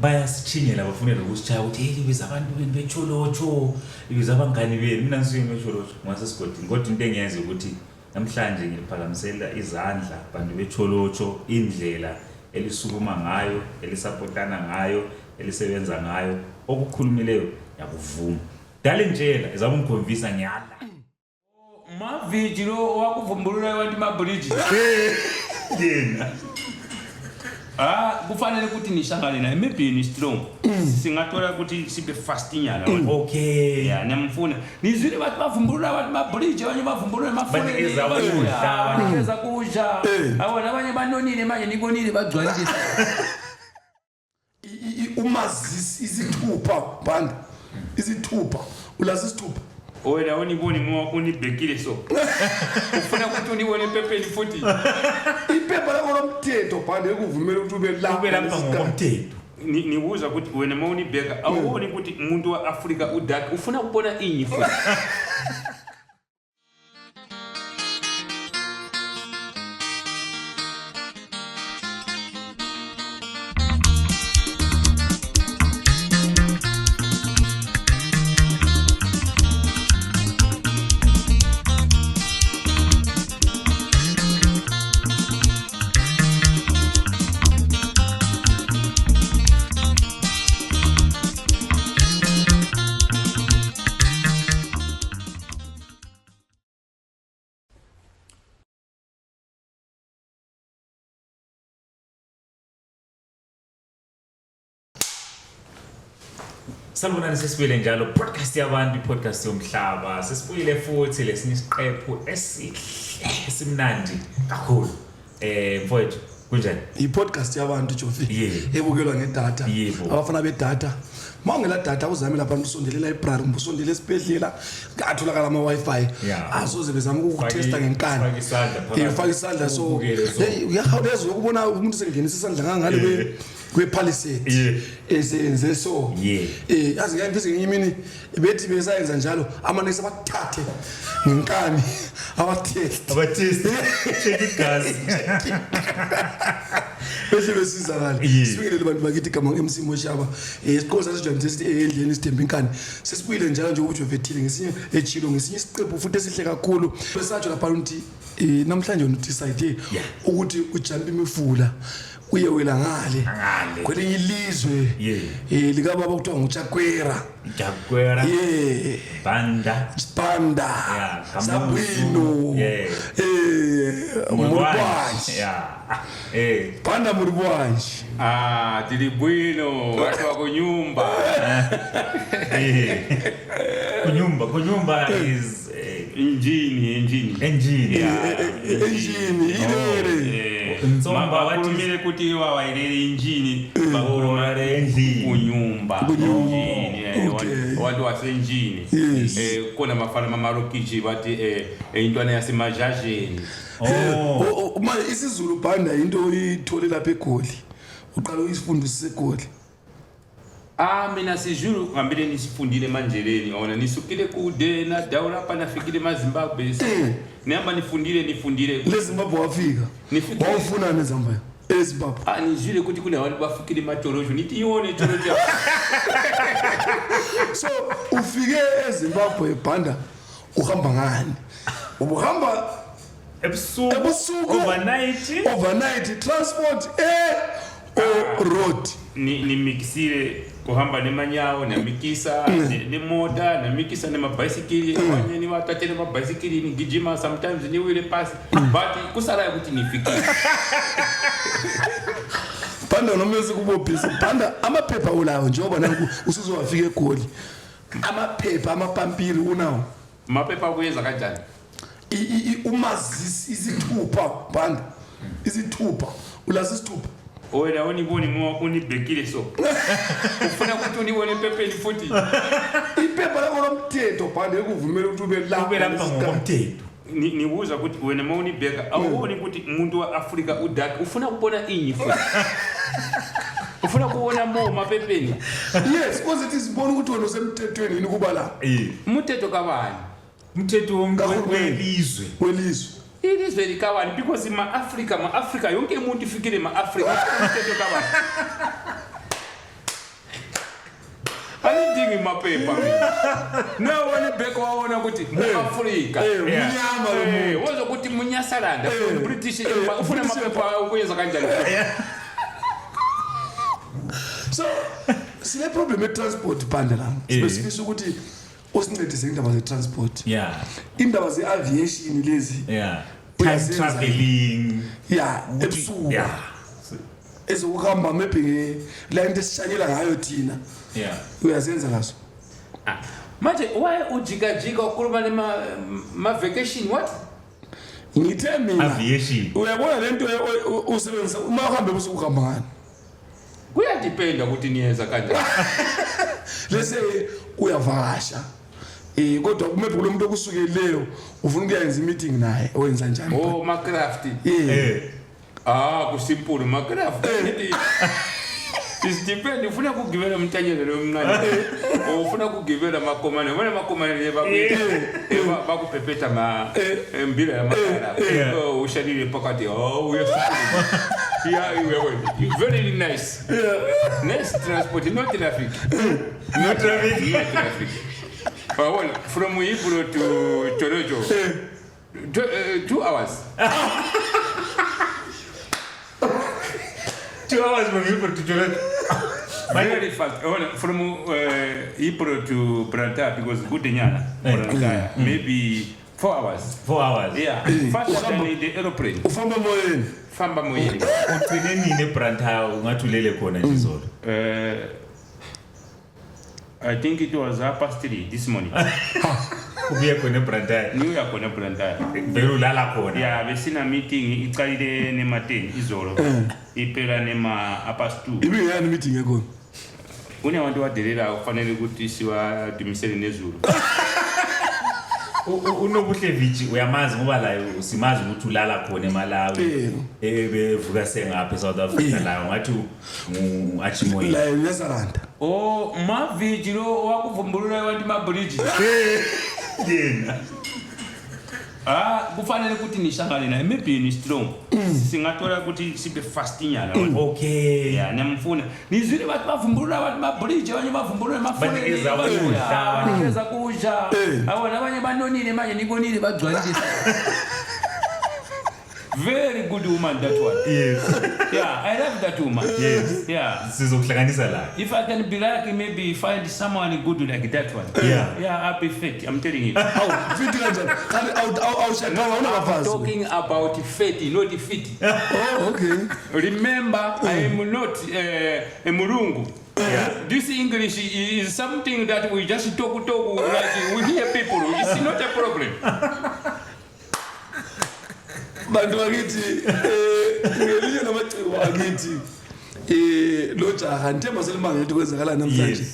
bayasithinyela bafunela ukusitshaya ukuthi hey ibiza abantu beni becholocho ibiza abangani beni mina ngisuke becholocho ngase sigodini kodwa into engiyenza ukuthi namhlanje ngiphakamisela izandla bantu becholocho indlela elisukuma ngayo elisupportana ngayo elisebenza ngayo okukhulumileyo yakuvuma dale njela izaba umconvince ngiyala mavijilo wakuvumbulula abantu mabridge yena kufanele ukuthi nihlangane naye maybe ni strong singathola ukuthi sibe fast inyala okay yeah namfuna nizwile bathi bavumbulula abantu mabridge abanye bavumbulula amafoni banikeza kudla abona abanye banonile manje nibonile bagcwalile umazisi izithupha banda izithupha ulazi isithupha wena uniboni ngoba unibhekile so ufuna ukuthi unibone ephepheni futhi iphepha lakho lomthetho banda ekuvumela ukuthi ube lapha ngomthetho nibuza ukuthi wena mawunibheka awuboni ukuthi umuntu waAfrika udark ufuna ukubona inyi futhi Salubonani sesibuyele njalo podcast yabantu podcast yomhlaba sesibuyele futhi lesinye isiqephu esihle esimnandi kakhulu mfowethu kunjani i-podcast yabantu Jofi ebukelwa ngedata abafana bedata mawungela data uzame lapha usondele library usondele esibhedlela ngatholakala ama wifi asoze bezama ukutesta ngenkani ufaka isandla so uyahawuleza ukubona umuntu sengenisa isandla ngangale kwePalisade esenze so yazi ngiyaphize ngenye imini bethi besayenza njalo amanesi abathathe ngenkani abatest check igazi bese besizakala sibingelele abantu bakithi gama MC Moshaba isiqoqo sasejournalist endleni isithemba inkani sesibuyile njalo nje ukuthi uvethile ngesinye echilo ngesinye isiqephu futhi esihle kakhulu besatsho lapha ukuthi namhlanje unodecide ukuthi ujump imifula uyewela ngale kwelinye ilizwe lika baba kuthiwa nguJakwera Banda Sabino Murubwanji Banda Murubwanji tilibwino watu wa kunyumba is engine Nsomba watimile kuti wawailele injini bakurumare endli kunyumba watu wasenjini kona mafana mamarokichi bati intwana yasemajajeni manje isiZulu banda into oyithole lapha eGoli uqala uyifundise eGoli mina sijuru ngambile nisifundile manjeleni ona nisukile kude na daula pa nafikile maZimbabwe nihamba nifundile leZimbabwe wafika wawufuna neZambia eZimbabwe nijile kuti kuna watu bafikile matorojo nitione torojo so ufike eZimbabwe banda uhamba ngani ubuhamba ebusuku overnight transport road ni mixile kuhamba nemanyawo namikisa nemoda namikisa nemabicycle abanye ni watatele mabicycle ni gijima sometimes ni wile pass but kusala ukuthi nifike banda nomese kubobhisi banda amaphepha ulawo njengoba nanku usizowafika eGoli amaphepha amapampiri unawo amaphepha kuyenza kanjani umazisi izithupha banda izithupha ulazi isithupha wena uniboni ngoba unibhekile so ufuna ukuthi unibone ephepheni futhi iphepha lakho lomthetho banda ekuvumela ukuthi ube lapha ngomthetho nibuza ukuthi wena mawunibheka awuboni ukuthi umuntu waAfrika udark ufuna ukubona inyi futhi ufuna kubona mo maphepheni yes positive sibona ukuthi wena usemthethweni yini kuba la umthetho kabani umthetho welizwe it is very kabani because ma Africa yonke umuntu ifikile ma Africa umthetho kabani anidingi maphepha mina no one back waona ukuthi muAfrika unyama wozokuthi munyasalanda British ufuna amaphepha ukuyenza kanjani so sine problem transport band la sibesifisa ukuthi usincedise indaba ze transport indaba ze aviation lezi time traveling ebusuku ezokuhamba maybe la into esishanyela ngayo thina uyazenza lazo manje why ujika ukhuluma ma vacation what ngithe mina aviation uyabona lento usebenzisa uma uhambe ubusuku uhamba ngani kuyadependa ukuthi niyenza kanjani lese uyavakasha kodwa maybe kulomuntu okusukeleyo ufuna ukuyenza meeting naye owenza njani macraft kusimple macraft Depende ufuna kugivela umtanyelo lomncane ufuna kugivela makomane wena makomane bakupepeta mbila ya makala ushalile pakati very nice nice transport no traffic from Ibro to Chorocho 2 hours 2 hours from Ibro to Chorocho very fast from Ibro to Branta because good nyana maybe 4 hours faster than the aeroplane famba moyeni ucine nini Branta ungathulele khona nje zolo I think it was 3:30 this morning. Ubuye khona Branta New York khona Branta vele ulala khona besina meeting icalile ne10 izolo iphela nema _2 ibiyani meeting yakho kunabantu wadelela kufanele ukuthi siwa dumisele nezulu unobuhle uyamazi ngoba la usimazi ukuthi ulala khona eMalawi bevuka sengapha eSouth Africa la ngathi uAchimoyi la yesaranda Maviji lo wakuvumbulula abantu mabridge yena kufanele ukuthi nishangane naye maybe ni strong singathola ukuthi sibe fast nyana okay nemfuna nizwile bathi bavumbulula abantu mabridge abanye bavumbulula amafoni banikeza kudla abona abanye banonile manje nibonile bagcwalile very good woman that one I love that woman sizokuhlanganisa la if I can be like maybe find someone good like that one I'll be fit I'm telling you fit kanjani I'm talking about fit not fit okay remember I am not a mulungu this English is something that we just talk like we hear people it's not a problem bantu bakithi ngelinye namaciko akithi lo jaha nthemba selimangele ukuthi kwenzakala namhlanje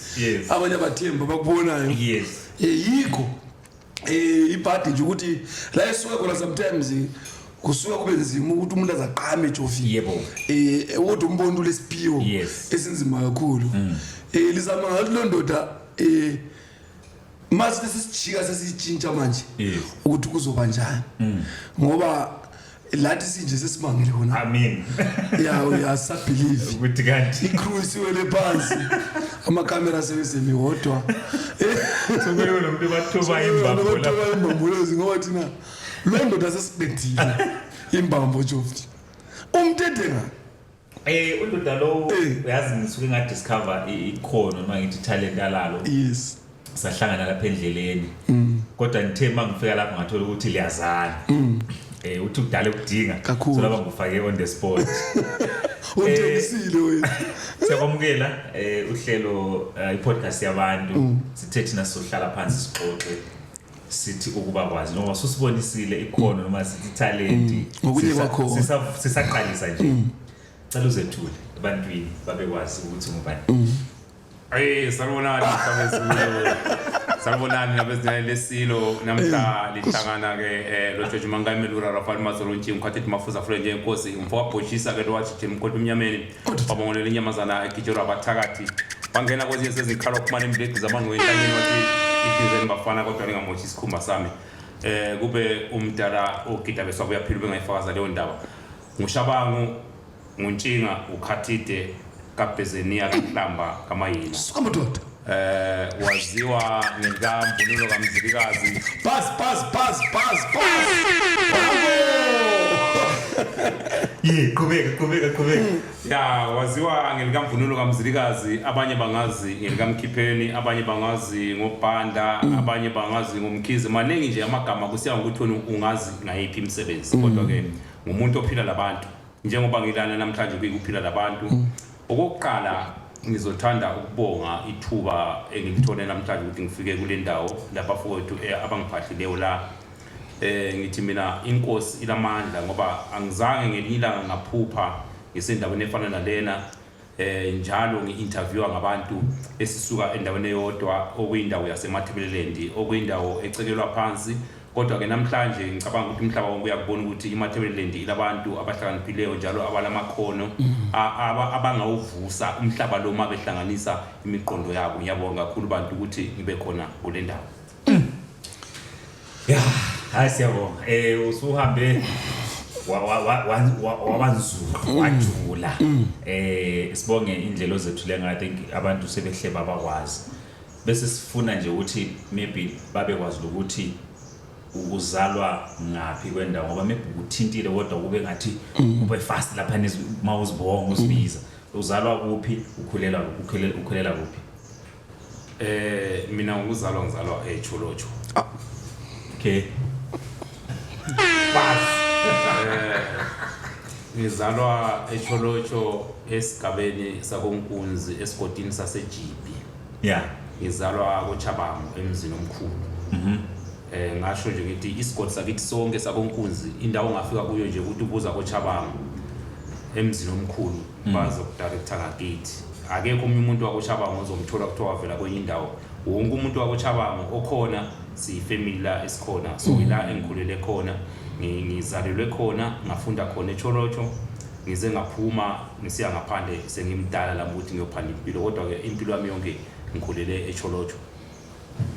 abanye abathemba bakubonayo yikho ibhadi nje ukuthi la esuka khona sometimes kusuka kube nzima ukuthi umuntu azaqhame eJofi ukuthi umbonto lesiphiwo esinzima kakhulu lizama ngathi lo ndoda mase sesijika sesitshintsha manje ukuthi kuzoba njani ngoba lathi sinje sesimangele khona amen uyasabelieve ukuthi kanti icrew isiwele phansi amakamera sebezemi hodwa sokuyo lo muntu bathoba imbambo ngoba thina lo ndoda sesibedile imbambo Jofi umtedenga undoda lo uyazi ngisuke ngadiscover ikhono noma ngithi talent alalo sahlangana lapha endleleni kodwa ngithe mangifika lapha ngathola ukuthi liyazana uthi udale ukudinga so laba ngufake on the spot uthelisile wena siyabamukela uhlelo ipodcast yabantu sithe thina sohlala phansi sixoxe sithi ukuba kwazi noma susibonisile ikhono noma sithi talent ngokunye kwakho sisaqalisa nje cela uzethule ebantwini babekwazi ukuthi ngubani Salvonani nabezinale lesilo namhla lihlangana ke lo George Mangameli uRafael Mazolonchi ngikhathi mafuza frenje inkosi umfo wabhoshisa ke lo wathi mkhonto umnyameni babongolela inyamazana ekijoro abathakathi bangena kwezinye sezikhalo kumane imdegu zamangwentanyeni wathi idizeni bafana kodwa lingamoshi isikhumba sami kube umdala ogida beswa kuyaphila bengayifakaza leyo ndaba ngushabangu nguntshinga ukhathide kabhezenia kahlamba kamayini suka madoda waziwa ngekamvunulo kaMzilikazi. Pass. Qhubeka. Ya, waziwa ngekamvunulo kaMzilikazi, abanye bangazi ngekamkhipheni, abanye bangazi ngobhanda, abanye bangazi ngomkhize. Maningi nje amagama kusiya ngokuthi ungazi ngayiphi imisebenzi. Kodwa ke ngumuntu ophila labantu. Njengoba ngilana namhlanje kuyiphila labantu. Okokuqala ngizothanda ukubonga ithuba engilithole namhlanje ukuthi ngifike kule ndawo lapha fowethu abangiphahlileyo la. Ngithi mina inkosi ilamandla ngoba angizange ngelila ngaphupha ngesendaweni efana nalena. Njalo ngi-interviewa ngabantu esisuka endaweni eyodwa okuyindawo yaseMatabeleland, okuyindawo ecekelwa phansi. Kodwa ke namhlanje ngicabanga ukuthi umhlaba wonke uyakubona ukuthi iMatabeleland ilabantu abahlakaniphileyo njalo abalamakhono abangawuvusa umhlaba lo mabehlanganisa imiqondo yabo. Ngiyabonga kakhulu bantu ukuthi ngibe khona kule ndawo. Ya, hayi siyabonga. Usuhambe wabanzulu wajula. Sibonge indlela ozethu ngathi think abantu sebehleba abakwazi. Bese sifuna nje ukuthi maybe babekwazi ukuthi uzalwa ngapi kwendawo ngoba maybe uthintile kodwa kube ngathi ube fast lapha mawuzibonga usibiza. Uzalwa kuphi, ukhulela kuphi? Mina ngizalwa eCholocho. Okay. Ngizalwa eCholocho esigabeni sakoNkunzi esigodini saseJibi. Yeah. Ngizalwa koChabango emzini omkhulu. Ngasho nje ngithi isigodi sakithi sonke sakoNkunzi indawo ongafika kuyo nje ukuthi ubuza koChabango emzini omkhulu bazokudirector ngakithi. Akekho umuntu wakoChabango ozomthola kuthiwa wavela kwenye indawo. Wonke umuntu wakoChabango okhona siyifamily la esikhona. So ila engikhulele khona, ngizalelwe khona, ngafunda khona eCholocho, ngize ngaphuma ngisiya ngaphandle sengimdala la ukuthi ngiyophanda impilo. Kodwa ke impilo yami yonke ngikhulele eCholocho.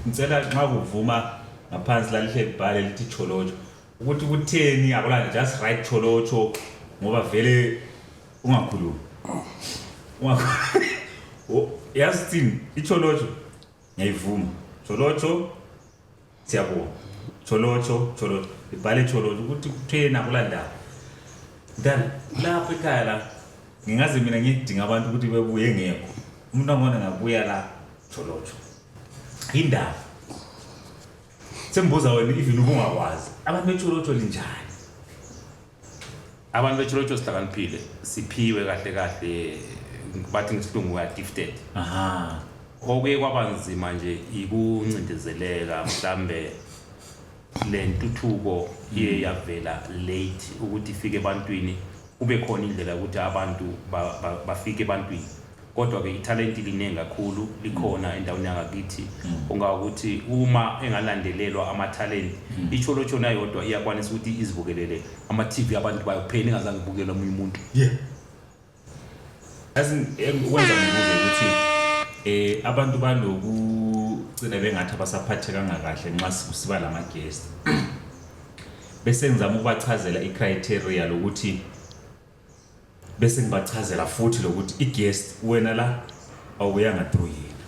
Ngicela nxa kuvuma ngaphansi la lihle libhale lithi Cholocho ukuthi kutheni akulande just write Cholocho ngoba vele ungakhulumi. Yazi thini iCholocho ngiyivuma. Cholocho siyabonga. Cholocho ibhale Cholocho ukuthi kutheni akulanda. Then lapha ekhaya la ngingaze mina ngidinga abantu ukuthi bebuye ngekho. Umuntu angona ngabuya la Cholocho. Indaba sembuza wena even ubungakwazi abantu beCholocho linjani? Abantu beCholocho sihlakaniphile, siphiwe kahle bathi ngesilungu we are gifted. Okuye kwabanzima nje ikuncindezeleka mhlambe lentuthuko iye yavela late ukuthi ifike ebantwini, kube khona indlela ukuthi abantu bafike ebantwini. Kodwa ke italent liningi kakhulu likhona endaweni yangakithi. Ongakuthi uma engalandelelwa amatalent iCholocho nayo yodwa iyakwanisa ukuthi izibukelele ama TV abantu bayophela engazange ibukela omunye umuntu. Yeah. Ukwenza ngibuze ukuthi abantu banokucina bengathi abasaphatheka kangakahle nxa siba lama guest. Bese ngizama ukubachazela icriteria lokuthi bese ngibachazela futhi lokuthi iguest wena la awuyanga through yena.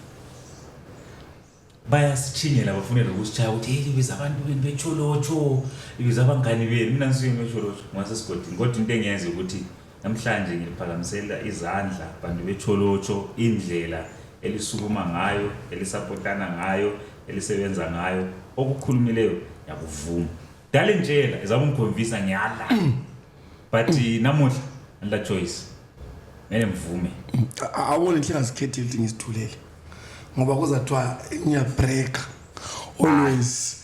Bayasithinyela bafunela ukusitshaya ukuthi hey ibiza abantu beni beCholocho, ibiza abangani beni. Mina ngisuke beCholocho ngasesigodi. Kodwa into engiyenza ukuthi namhlanje ngiliphakamisela izandla bantu beCholocho indlela elisukuma ngayo, elisupportana ngayo, elisebenza ngayo, okukhulumileyo yakuvuma. Dale njela izama umconvince ngiyala. But namuhla la choice. Mene mvume. Awona inhlenga zikhethile ukuthi ngisithulele. Ngoba kuzathiwa ngiya break always.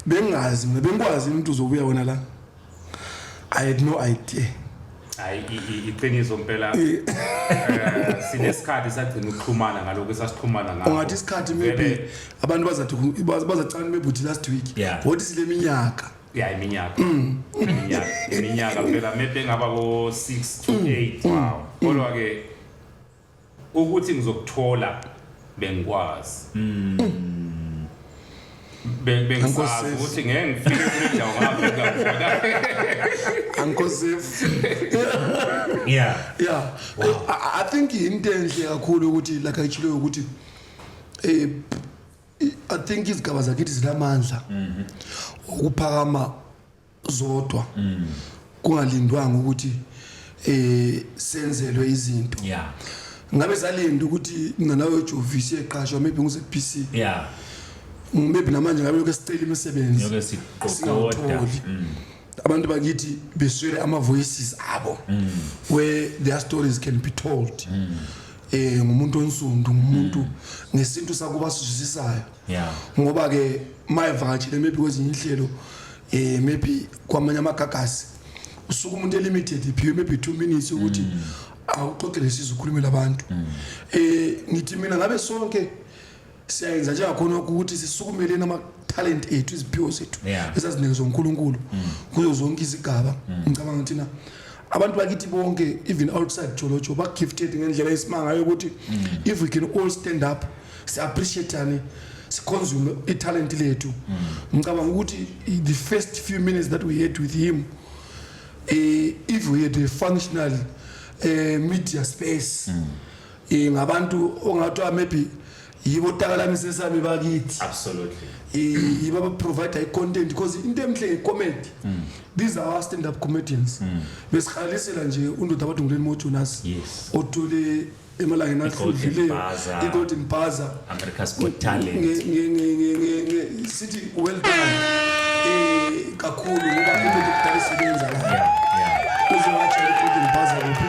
Bengazi mina bengikwazi umuntu uzobuya wena la. I had no idea. Iqiniso impela sinesikhathi sagcina ukuxhumana ngaloko esasixhumana ngakho. Ungathi isikhathi maybe abantu bazacana maybe uthi last week. Wothi sile minyaka. Yeah, iminyaka phela maybe ngaba ko 6 to 8. Wow. Kodwa ke ukuthi ngizokuthola bengikwazi. Bengisazi ukuthi ngeke ngifike kule ndawo ngapha. Uncle Safe. Wow. I think into enhle kakhulu ukuthi like ayitshilo ukuthi I think izigaba zakithi zilamandla ukuphakama zodwa kungalindwanga ukuthi senzelwe izinto ngabe salinda ukuthi nganawe ujovisi eqashwa maybe nguze PC maybe namanje ngabe lokho sicela imisebenzi yoke siqoqoda abantu bakithi beswele ama voices abo where their stories can be told ngumuntu onsundu ngumuntu ngesintu sakuba sizwisisayo ngoba ke mayivakatshile maybe kwezinye inhlelo maybe kwamanye amagagasi usuku umuntu limited iphiwe maybe 2 minutes ukuthi awuxoxele sizokhulumela abantu ngithi mina ngabe sonke siyayenza nje ngakhona ukuthi sisukumele nama talent ethu iziphiwo zethu esazinekezwe uNkulunkulu kuzo zonke izigaba ngicabanga ukuthi na abantu bakithi bonke even outside Jolojo ba gifted ngendlela esimanga ukuthi if we can all stand up si appreciate ani si consume a talent lethu ngicabanga ukuthi the first few minutes that we had with him if we had a functional media space ngabantu ongathi maybe yibo takalanise sami bakithi absolutely yibo provide I content because into emhle comedy these are our stand up comedians besikhalisela nje undoda abathi nguleni moJonas othule emalangeni adlulileyo iGolden Buzzer America's Got Talent sithi well done kakhulu ngoba into yokudayisebenza la uzowathi iGolden Buzzer kuphi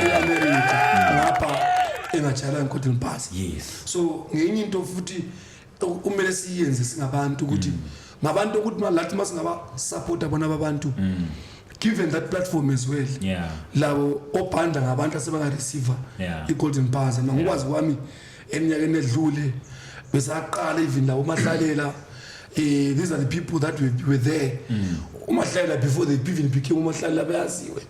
eAmerica ngapha engajala iGolden Buzzer so ngenye into futhi kumele siyenze singabantu ukuthi ngabantu ukuthi malathi masingaba support abona abantu given that platform as well labo obhanda ngabantu asebanga receiver iGolden Buzzer ngokwazi kwami eminyakeni edlule besaqala even labo mahlalela these are the people that were there umahlalela before they even became umahlalela bayaziwe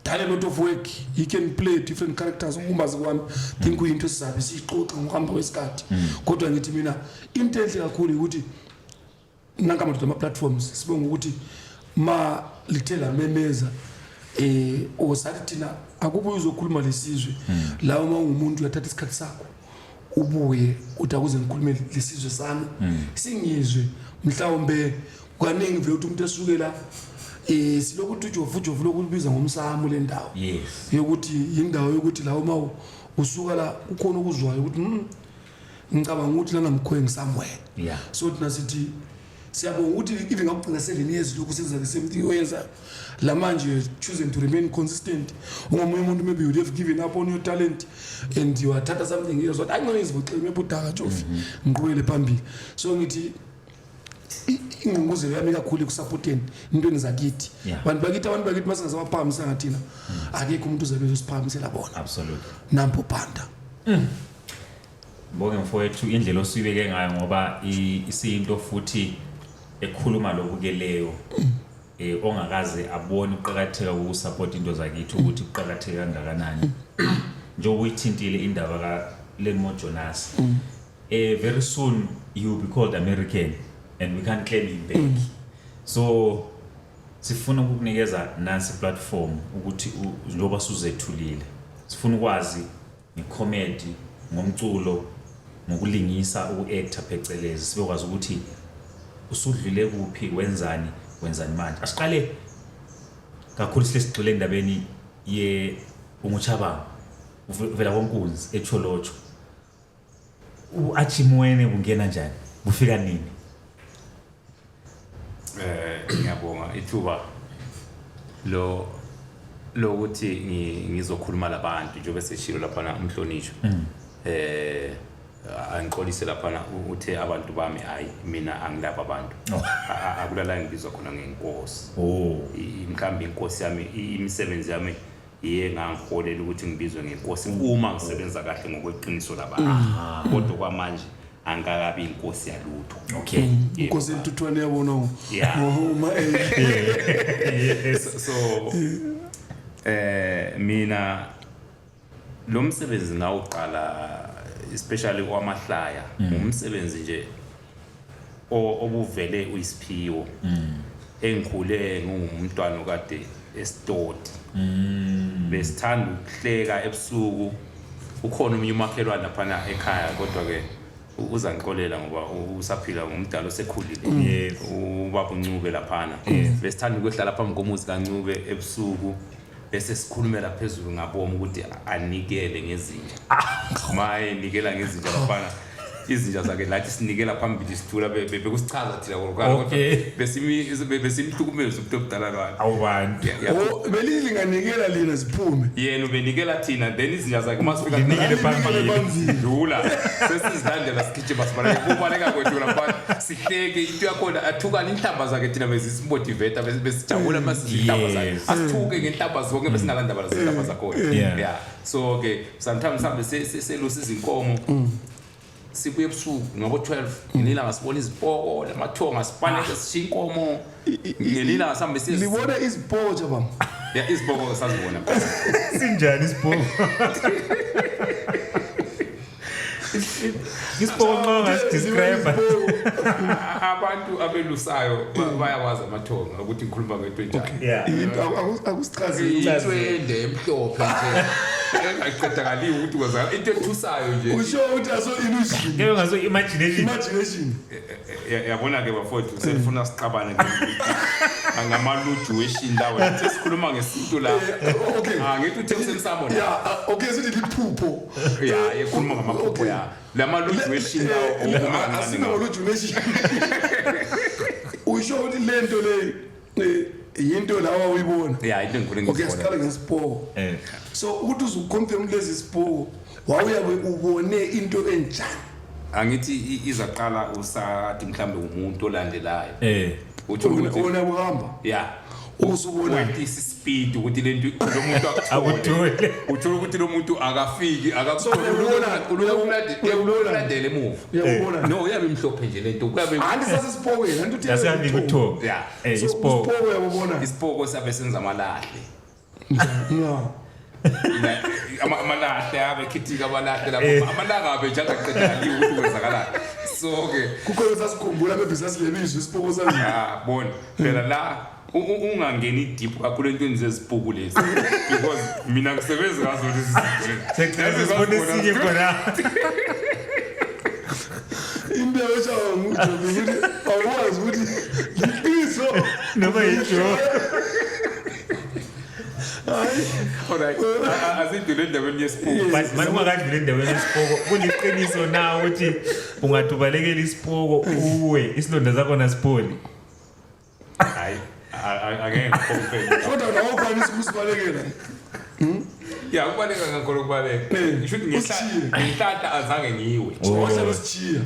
done a lot of work he can play different characters umbazi kwami think kuyinto sizabe sixoxa ngokuhamba kwesikhathi kodwa ngithi mina into enhle kakhulu ukuthi nanka ama platforms sibonga ukuthi ma lithela memeza osathi thina akubuye uzokhuluma lesizwe la uma ungumuntu uyathatha isikhathi sakho ubuye uthi akuze ngikhulume lesizwe sami singizwe mhlawumbe kwaningi vele umuntu esukela silokuthi uJovu lokubiza ngomsamo le ndawo yokuthi indawo yokuthi la uma usuka la ukhona ukuzwayo ukuthi ngicabanga ukuthi lana mkhwengi somewhere so thina sithi siyabonga ukuthi even ngakugcina 7 years lokhu senza the same thing oyenza la manje choosing to remain consistent ungomunye umuntu maybe you have given up on your talent and you are tata something else what angone izivoxele maybe udaka Jofi ngiqhubele phambili so ngithi ingqungquthela yami kakhulu kusupporteni intweni zakithi abantu bakithi masingazabaphakamisa ngathina akekho umuntu uzabe uzosiphakamisela bona absolutely nampo panda bonke mfowethu indlela osuyibeke ngayo ngoba isiyinto futhi ekhuluma lokukeleyo ongakaze abone uqhakatheka ukusupport into zakithi ukuthi uqhakatheka kangakanani njengoba uyithintile indaba ka Len moJonas very soon he will be called American and we can't claim him back so sifuna ukukunikeza nansi platform ukuthi njengoba suzethulile sifuna ukwazi ngecomedy ngomculo ngokulingisa ukuactor phecelezi sibekwazi ukuthi usudlule kuphi wenzani manje asiqale kakhulu sisigxile endabeni ye umuchabanga uvela konkunzi eCholocho uAchimwene ungena njani ufika nini ngiyabonga ithuba lo ukuthi ngizokhuluma labantu njengoba seshilo lapha na umhlonishwa angiqolise lapha uthe abantu bami hayi mina angilapha abantu akulala ngibizwa khona ngenkosi mhlambi inkosi yami imisebenzi yami iye ngangiholela ukuthi ngibizwe ngenkosi uma ngisebenza kahle ngokweqiniso labantu kodwa kwamanje angakabi inkosi yalutho inkosi entuthwane yabona uma so mina lo msebenzi nawuqala especially kwamahlaya umsebenzi nje obuvele uyisiphiwo engikhule ngumntwana okade esitoti besithanda ukuhleka ebusuku ukhona umnye umakhelwane lapha ekhaya kodwa ke uzangiqolela ngoba usaphila ngomdalo osekhulile ubaba uNcube lapha besithanda ukuhlala phambi komuzi kaNcube ebusuku bese sikhulumela phezulu ngabomo ukuthi anikele ngezinja maye nikela ngezinja lapha izinja zakhe lathi sinikela phambili sithula bekusichaza thina kodwa besimhlukumeza umuntu obudala lwana awubantu belilinganikela lina siphume yena ubenikela thina then izinja zakhe masifika nikele phambili dula sesizilandela sigijima sibaleka kubaleka kwethu lapha sihleke into yakhona athukana inhlamba zakhe thina bezisimotivate besijabula masizinhlamba zakhe asithuke ngenhlamba zonke besingalandaba lazinhlamba zakhona yeah so okay sometimes sambe selusa izinkomo sibuye ebusuku ngabo 12 ngelila ngasibona izipoko lamathonga sipaneke sishinkomo ngelila ngasambe libona izipoko nje baba yeah izipoko sazibona sinjani isipoko isipoko nxa describe abantu abelusayo bayakwazi amathonga ukuthi ngikhuluma ngento enjani akusichazile itswende emhlophe nje engaqedakali ukuthi kwazakala into ethusayo nje usho ukuthi aso illusion ngeke ngaso imagination yabona ke bafowethu selifuna siqabane ngamaluju weshindawo sesikhuluma ngesinto la okay ngithi uthe semsabona yeah okay sithi liphupho yeah ekhuluma ngamaphupho ya lamaluju weshindawo asinoluju weshindawo usho ukuthi lento le yinto lawa uyibona yeah into engikhuluma ngiyibona okay siqale ngesipoko so ukuthi uzuconfirm lezi sipoko wawuyabe ubone into enjani angithi izaqala usathi mhlambe umuntu olandelayo uthi ubona buhamba yeah usubona ukuthi speed ukuthi lento lo muntu akuthole uthola ukuthi lo muntu akafiki akakulandele emuva uyabona no uyabe imhlophe nje lento kuyabe anti sasisipokweni anti uthi yasabi kutho yeah isipoko uyabona isipoko sabe senza amalahle no amalahle abe khitika amalahle lapho amalanga abe nje aqedakali ukuthi kwenzakala so okay kukhona sasikhumbula bebusiness lebizwe isipoko sazi bona phela la ungangeni deep kakhulu entweni zeziphuku lezi because mina ngisebenza ngazo lezi sesibone sinye khona into eshawa nguthi ukuthi awuwazi ukuthi liqiso noma yijo alright azidlule endaweni yesiphuku but manje ungakadlule endaweni yesipoko kuliqiniso na ukuthi ungathubalekela isipoko uwe isilonda zakho nasipoli hayi angeke ngikhompe kodwa nawo kwanisa ukusibalekela ya kubaleka ngakhona kubaleka ngisho ukuthi ngehlahla azange ngiwe wahlala sichiya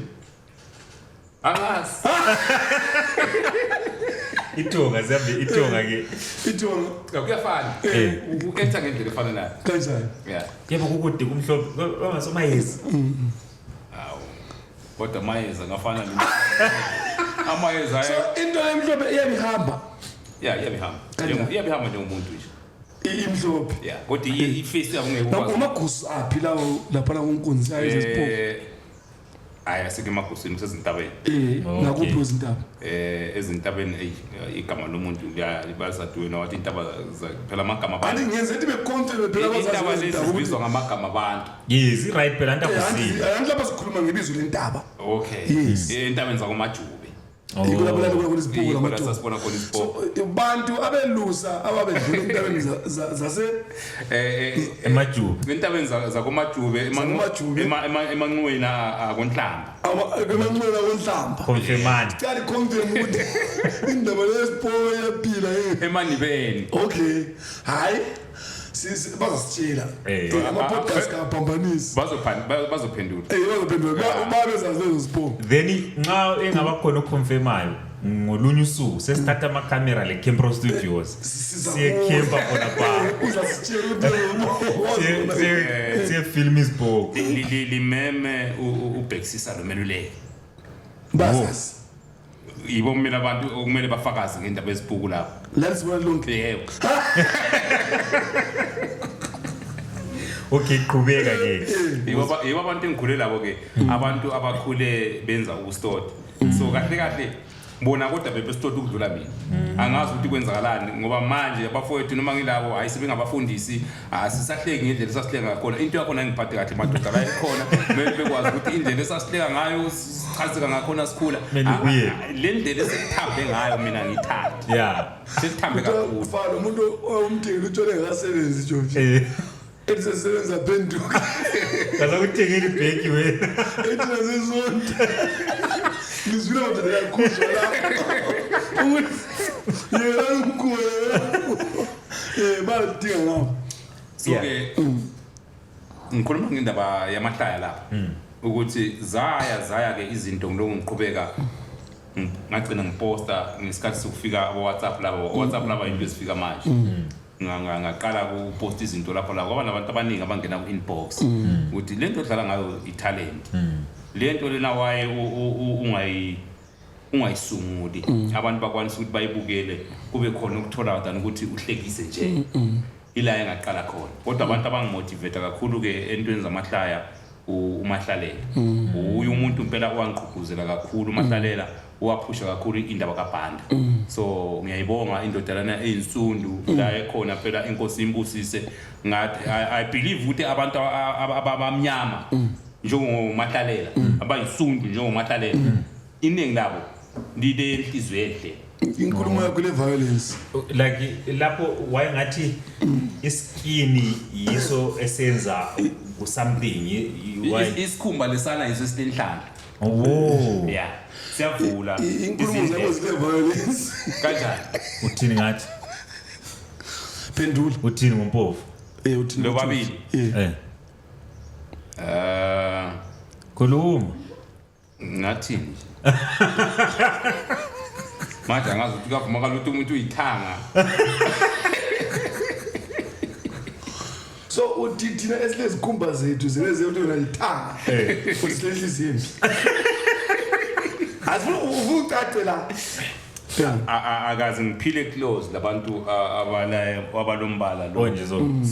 angazi itonga zambe itonga ke itonga kuyafana ukhetha ngendlela efana nayo kanjani yeah yebo kukude kumhlophe ongasomayezi awu kodwa mayeza ngafana amayeza so into emhlophe iyabihamba iyabihamba njengomuntu nje imhlophe yeah kodwa iface yabo ngeke ukwazi amagusu aphi lawo lapha la konkunzi ayizipho asike emagusini kusezintabeni nakuphi izintaba ezintabeni igama lomuntu bazaduwena wathi intaba phela amagama abantu anti ngenze ethi becontrol phela intaba lezi zibizwa ngamagama abantu yes right phela ntakusini anti lapha sikhuluma ngebizo lentaba okay entabeni zakoMajube ikulabulala kula isiphuku lamathu sasibona khona isiphuku abantu abelusa ababedlula entabeni zase eMajube entabeni zakoMajube emanqweni akonhlamba emanqweni akonhlamba confirmani cali confirm ukuthi indaba lesiphuku yaphila emanibeni okay hayi bazasitshela ama-podcast kaphambanisi bazophendula bazophendula babezazi lezo sipho then nxa engaba khona oconfirmayo ngolunye usuku sesithatha ama-camera le-Campro Studios siye-campa khona siyefilma izibhoko limeme ubhekisisa lomeluleki bazazi yibo kumele abantu okumele bafakaze ngendaba ezibhuku lapho lasibona lonke yebo okay qhubeka ke yibo abantu engikhule labo ke abantu abakhule benza ubustoti so kahle kahle bona kodwa bebesithola ukudlula mina angazi ukuthi kwenzakalani ngoba manje abafowethu noma ngilabo ayisibe ngabafundisi asisahleki ngendlela esasihleka ngakhona into yakho ngiphathe kahle madoda la ikhona bekwazi ukuthi indlela esasihleka ngayo sichazeka ngakhona sikhula le ndlela esithambe ngayo mina ngithanda sithambe kakhulu ufana umuntu omthengile utshole ngasebenzi Jovi esesebenza phenduka kaza kuthengela ibheki wena ethi nasesonto ngizwile ukuthi yakhuzwa la yena umkhulu badinga ngapha so ke ngikhuluma ngendaba yamahlaya lapha ukuthi zaya ke izinto ngiloko ngiqhubeka ngagcina ngiposta ngesikhathi sokufika WhatsApp laba into ezifika manje ngaqala ukuposta izinto lapho la kwaba nabantu abaningi abangena ku inbox ukuthi lento odlala ngayo italent lento lena waye ungayisunguli abantu bakwanisa ukuthi bayibukele kube khona ukuthola than ukuthi uhlekise nje ila engaqala khona kodwa abantu abangimotivate kakhulu ke entweni zamahlaya uMahlalela uyu umuntu impela owangiqhubuzela kakhulu uMahlalela waphusha kakhulu indaba kaBhanda so ngiyayibonga indodana eyinsundu la ekhona phela inkosi imbusise ngathi I believe ukuthi abantu abamnyama njengoMahlalela abayinsundu njengoMahlalela iningi labo lide inhliziyo enhle inkulumo yakho le violence like lapho wayengathi iskini yiso esenza something isikhumba lesana yiso silenhlanga yeah siyavula inkulumo zakho zile violence kanjani uthini ngathi phendula uthini ngompofu uthini lo babili khuluma ngathi manje angazi ukuthi kavuma kalutho umuntu uyithanga so uthina esilezikhumba zethu zineze ukuthi wena yithanga futhi silehliziyemi asifuna uvucate la akazi ngiphile close labantu abalombala lo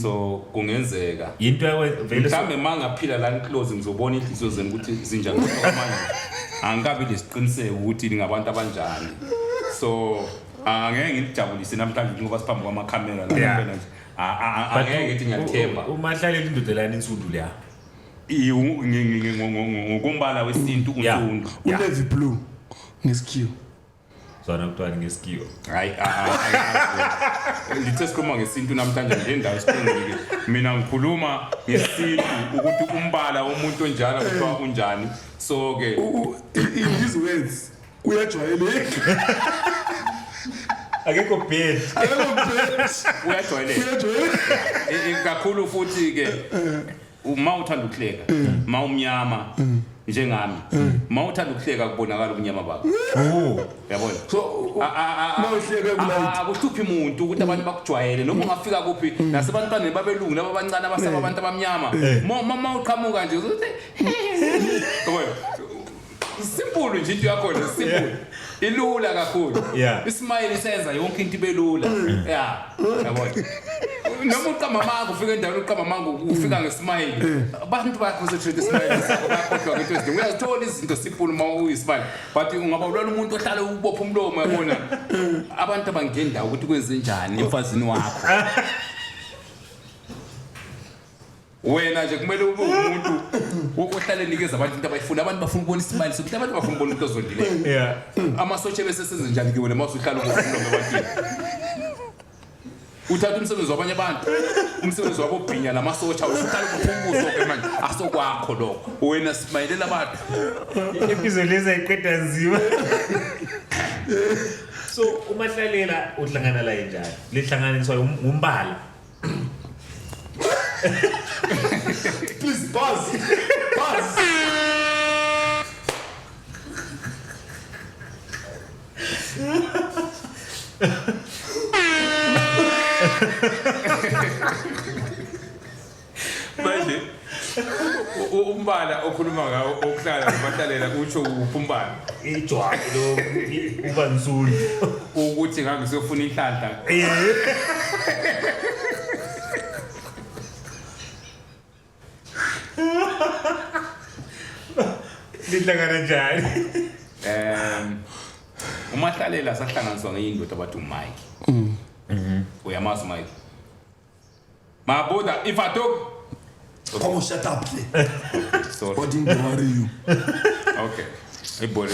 so kungenzeka into vele mhlambe mangaphila la close ngizobona inhliziyo zenu ukuthi zinjani manje angikabi lesiqiniseko ukuthi ngabantu abanjani so angeke ngijabulise namhlanje ngoba siphambi kwamakhamera la phela nje angeke ngithi ngiyathemba uMahlalela indodelana insundu la ngokumbala wesintu unsundu unavy blue ngesikhiwo zona kuthiwa ngesikhiwo hayi lithe sikhuluma ngesintu namhlanje ngendawo isiqongile mina ngikhuluma ngesintu ukuthi umbala womuntu onjalo kuthiwa unjani so ke in his words uyajwayeleka akekho bed uyajwayeleka kakhulu futhi ke uma uthanda ukuhleka ma umnyama njengami ma uthanda ukuhleka kubonakala ubunyama bakho yabona so mawuhleke kulight akuhluphi umuntu ukuthi abantu bakujwayele noma ungafika kuphi nasebantwaneni babelungu laba abancane abasaba abantu abamnyama ma uqhamuka nje uzothi yabona simple nje into yakho nje simple ilula kakhulu ismile senza yonke into ibelula yabona noma uqamba mango ufika endaweni uqamba mango ufika ngesmile abantu baconcentrate ismile sakho bakhohlwa into ezinto uyazithola izinto simple uma uyismile but ungaba ulala umuntu ohlala ubopha umlomo yabona abantu abangenda ukuthi kwenze njani emfazini wakho wena nje kumele ube umuntu wokuhlala nikeza abantu into abayifuna abantu bafuna ukubona ismile sokuthi abantu bafuna ukubona umuntu ozondileyo amasotshe bese senze njani ke wena mawusuhlala ubopha abantu uthatha umsebenzi wabanye abantu umsebenzi wabo ubhinya namasotsha uhlala ukuphumbuzo ke manje asokwakho lokho wena simayelela abantu episode leza iqeda nzima so uMahlalela uhlangana la njani lihlanganiswa umbala please pause manje umbala okhuluma ngawo okuhlala noMahlalela utsho uphumbana ijwayi lo ubanzulu ukuthi ngangisofuna inhlanhla lihlangana njani uMahlalela sahlanganiswa ngeindoda abathi uMike uyamazi Mike mabuda if I talk Come on, shut up there. sorry What didn't worry you? okay hey boy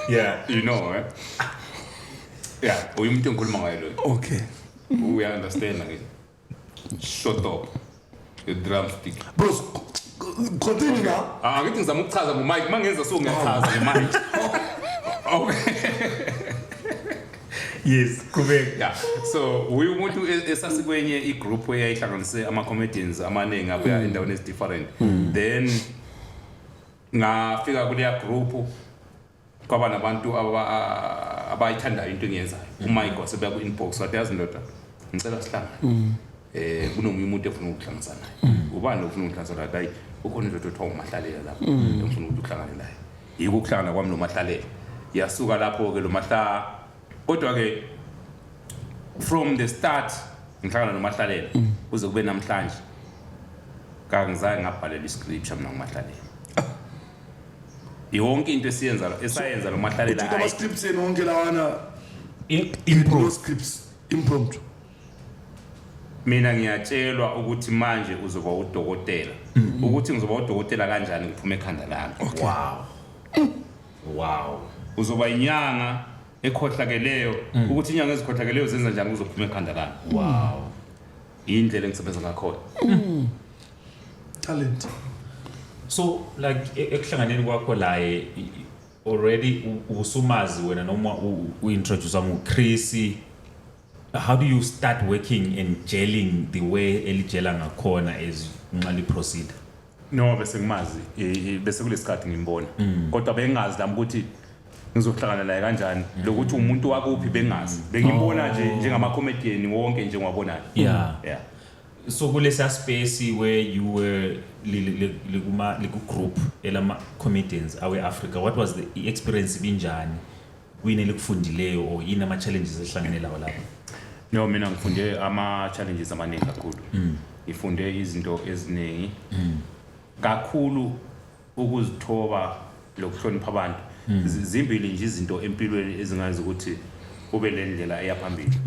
Yeah. you know yeah umuntu engikhuluma ngayo lo Okay. we understand like shut up the drumstick Bros, continue now. ngithi ngizama ukuchaza ngoMike mangenza so ngiyachaza ngeMike okay Yes, kubeka. yeah so umuntu esasikwenye igroup eyayihlanganise ama-comedians amaningi abuya endaweni ezi-different then ngafika kuleya group kwaba nabantu abayithandayo into engiyenzayo uMike wasebuya ku-inbox wathi yazi ndoda ngicela sihlangane kunomunye umuntu efuna ukuhlanganisana naye ubani ofuna ukuhlanganisana naye ukhona indoda othiwa uMahlalela lapho engifuna ukuthi uhlangane naye yiko ukuhlangana kwami noMahlalela yasuka lapho-ke lo Mahla kodwa-ke from the start ngihlangana noMahlalela kuze kube namhlanje kangizange ngabhalela iscripture mina ngoMahlalela yonke into esayenza lo Mahlalela Uthi ama-scripts enonke lawana Improve. scripts impromptu. mina ngiyatshelwa ukuthi manje uzoba udokotela ukuthi ngizoba udokotela kanjani ngiphume ekhanda lami Wow. uzoba inyanga ekhohlakeleyo ukuthi inyanga ezikhohlakeleyo zenza njani uzophuma ekhanda lami Wow. indlela engisebenza ngakhona Talent. So like ekuhlanganeni kwakho la already usumazi wena noma uintroduce uChris, how do you start working and gelling the way elijela ngakhona as unqali proceed? no bese ngimazi bese kulesikhathi ngimbona kodwa bengazi lami ukuthi ngizohlangana naye kanjani lokuthi umuntu wakuphi bengazi bengimbona nje njengama-comedian wonke nje ngiwabonayo Yeah. yeah So kulesa space where you were group elama comedians awe Africa, what was the experience binjani kuyini likufundileyo or yini ama challenges ehlangene lawo lapha? no mina ngifunde ama-challenges amaningi kakhulu ngifunde izinto eziningi kakhulu ukuzithoba lokuhlonipha abantu zimbili nje izinto empilweni ezingazi ukuthi ube le ndlela eyaphambili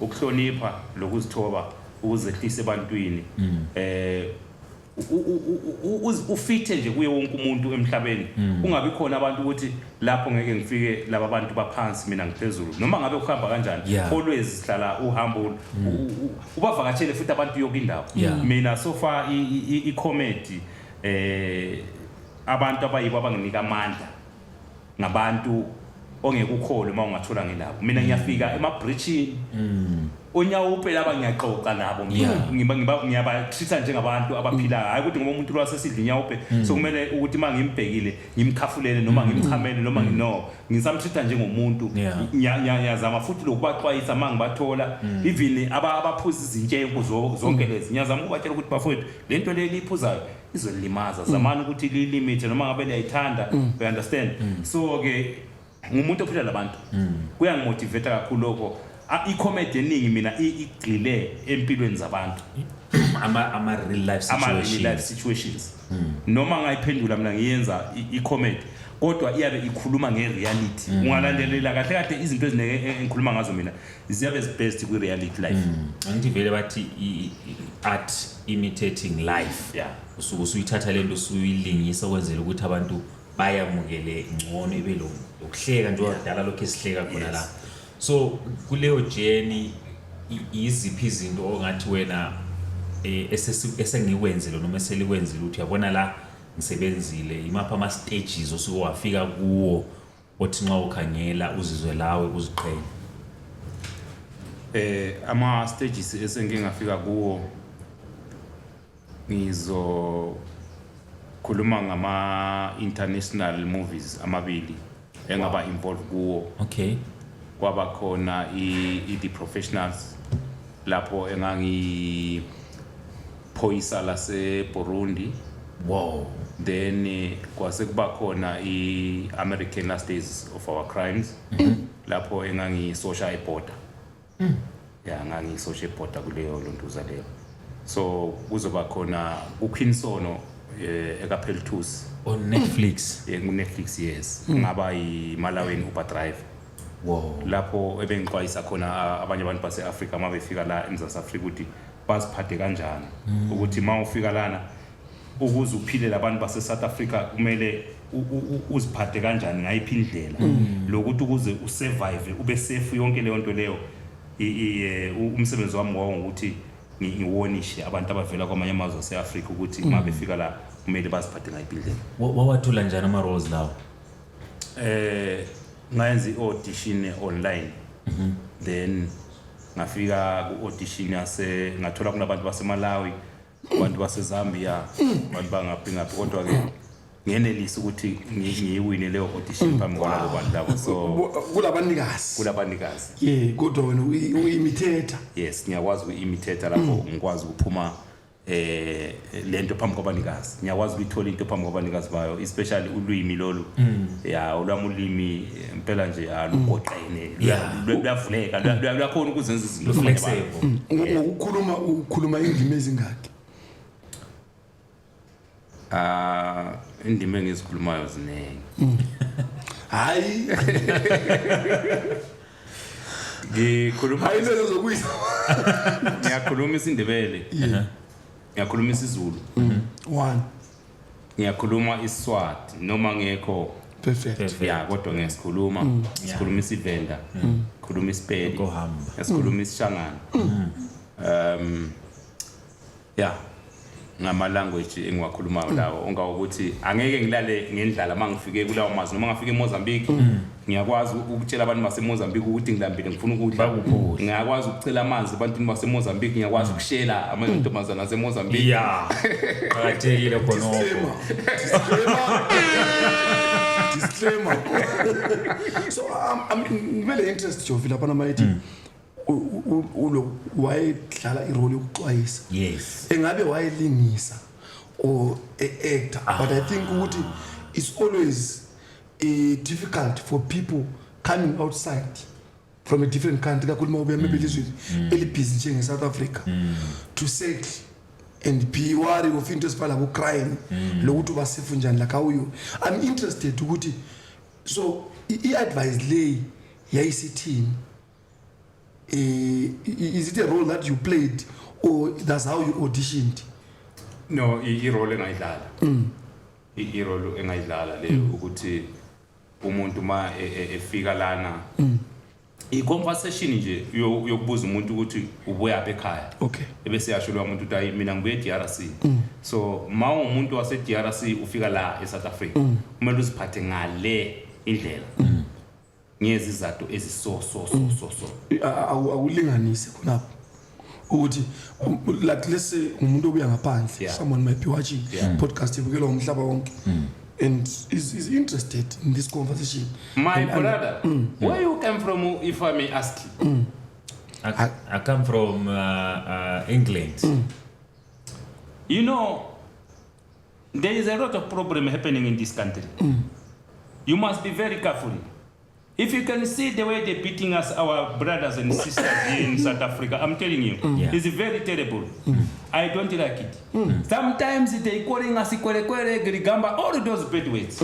ukuhlonipha lokuzithoba ukuzehlisa ebantwini ufithe nje kuye wonke umuntu emhlabeni ungabi khona abantu ukuthi lapho ngeke ngifike laba abantu baphansi mina ngiphezulu noma ngabe ukuhamba kanjani always sihlala uhambo ubavakatshele futhi abantu yonke indawo mina so far i-comedy abantu abayibo abanginika amandla ngabantu ongeke ukhole uma ungathola ngelabo mina ngiyafika emabridgini onyawo laba ngiyaxoxa nabo ngiyabatreata njengabantu abaphilayo hayi ukuthi ngoba umuntu lwasesidla inyawo so kumele ukuthi mangimbhekile ngimkhafulele noma ngimchamele noma ngisamtreata njengomuntu ngiyazama futhi lokubaxwayisa mangibathola even abaphuza izintsheko zonke lezi ngiyazama ukubatshela ukuthi bafowethu lento le liphuzayo izolimaza zamani ukuthi lilimit noma ngabe liyayithanda you understand so ke ngumuntu ophila labantu kuyangimotivate kakhulu lokho i-comedy eningi mina igxile empilweni zabantu ama real life situations noma ngayiphendula mina ngiyenza i-comedy kodwa iyabe ikhuluma nge-reality ungalandelela kahle kahle izinto engikhuluma ngazo mina ziyabe zibest kwi-reality life angithi vele bathi art imitating life usuke usuyithatha lento usuyilingisa ukwenzela ukuthi abantu bayamukele ngcono ibe lokuhleka nje wadala lokho esihleka khona la. So kuleyo journey iziphi izinto ongathi wena esengikwenzile noma eselikwenzile ukuthi uyabona la ngisebenzile imapha ama stages osuke wafika kuwo othi nxa ukhangela uzizwe lawe uziqhenya? Ama stages esengingafika kuwo khuluma ngama international movies amabili engaba involved kuwo. Okay. Kwaba khona The Professionals lapho engangi phoyisa lase Burundi. Wow. Then kwase kuba khona American Last Days of Our Crimes lapho engangi social reporter. Yeah, ngangi social reporter kuleyo lontuza leyo. So kuzoba khona uQueen Sono eKapheli Thusi on Netflix. Netflix yes ngaba yiMalawi Uber Drive. Wow. Lapho ebengixwayisa khona abanye abantu base Africa mabefika la eMzansi Afrika ukuthi baziphathe kanjani ukuthi mawufika lana ukuze uphile labantu base South Africa kumele uziphathe kanjani ngayiphi indlela lokuthi ukuze usurvive ube safe yonke leyo nto leyo umsebenzi wami ukuthi ngiwonishe abantu abavela kwamanye amazwe ase-Afrika ukuthi mabefika la kumele baziphathe ngayiphi indlela. Wawathula njani ama roles lawo? Ngayenza i-audition online then ngafika ku-audition ngathola kunabantu baseMalawi, abantu baseZambia, abantu bangaphi kodwa-ke ngenelisa ukuthi ngiyiwine leyo audition phambi kwalabo bantu labo. So kulabanikazi kodwa wena uyi-imitator. Yes, ngiyakwazi uku-imitator lapho ngikwazi ukuphuma lento phambi kwabanikazi. Ngiyakwazi ukuthola into phambi kwabanikazi bayo, especially ulwimi lolu. Olwami ulimi impela nje alugoqene. Luyavuleka, luyakhona ukuzenza izinto flexible. Ngokukhuluma indimi ezingaki? Indimi engizikhulumayo ziningi. Hayi. Ngikhuluma lezo zokuyisa. Ngiyakhuluma isiNdebele. Ngiyakhuluma isiZulu. 1. Ngiyakhuluma isiSwati noma ngekho perfect. Kodwa ngiyasikhuluma. Sikhuluma isiVenda. Ngikhuluma isiPedi. Ngisikhuluma isiShangana. Ngama language engiwakhulumayo lawo ongawokuthi angeke ngilale ngendlala mangifike kulawo mazwe noma ngafika eMozambique ngiyakwazi ukutshela abantu baseMozambique ukuthi ngilambile ngifuna ukudla. Ngiyakwazi ukucela amanzi abantu baseMozambique, ngiyakwazi ukushela amantombazana aseMozambique. Qhakathekile khona. Disclaimer. So I'm very interested Jovi lapha namayithi wayedlala irole yokuxwayisa. Yes. Engabe wayelingisa or actor, but I think ukuthi it's always difficult for people coming outside from a different country kakhulu ube maybe lizweni elibhizi njenge South Africa to settle and be worried of into esifana labo crime lokuthi basefu njani like how you. I'm interested ukuthi so i-advice lay yayisithini. Is it a role that you played or that's how you auditioned? No, i-role engayidlala. I-role engayidlala leyo ukuthi umuntu ma efika lana i-conversation nje yokubuza umuntu ukuthi ubuya ekhaya. Okay. Ebese yasho lo muntu ukuthi mina ngibuye eDRC. So ma umuntu wase-DRC ufika la eSouth Africa kumele uziphathe ngale indlela. Ngezizathu eziso awulinganise khonapho ukuthi like let's say umuntu obuya ngaphandle, someone might be watching podcast ibukelwa umhlaba wonke and is interested in this conversation. My brother, where you come from, if I may ask you? I come from England. You know, there is a lot of problem happening in this country. You must be very careful. If you can see the way they're beating us, our brothers and sisters here in South Africa, I'm telling you, it's very terrible. I don't like it. Sometimes they calling us Grigamba, all those bad words.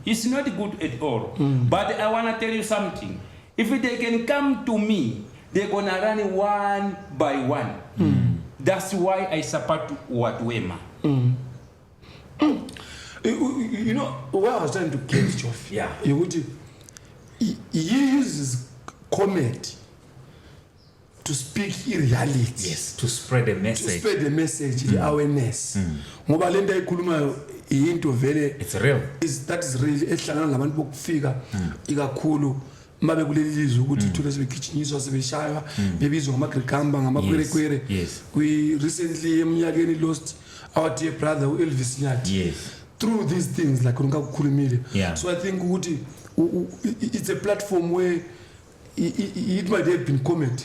It's not good at all. But I want to tell you something. If they can come to me, they're going to run one by one. That's why I support what Wema. You know, where I was trying to get you off. You would. He uses comedy to speak reality. Yes, to spread the message. To spread the message, the awareness. Ngoba lento ayikhulumayo into vele it's real. That is really ehlangana labantu bokufika ikakhulu mabe kuleli lizwe ukuthi thule sebegijinyiso sebeshaya bebizwa ngamagrigamba ngamakwerekwere. We recently eminyakeni lost our dear brother Elvis Nyathi. Through these things like ungakukhulumile. So I think ukuthi it's a platform where it might have been comedy,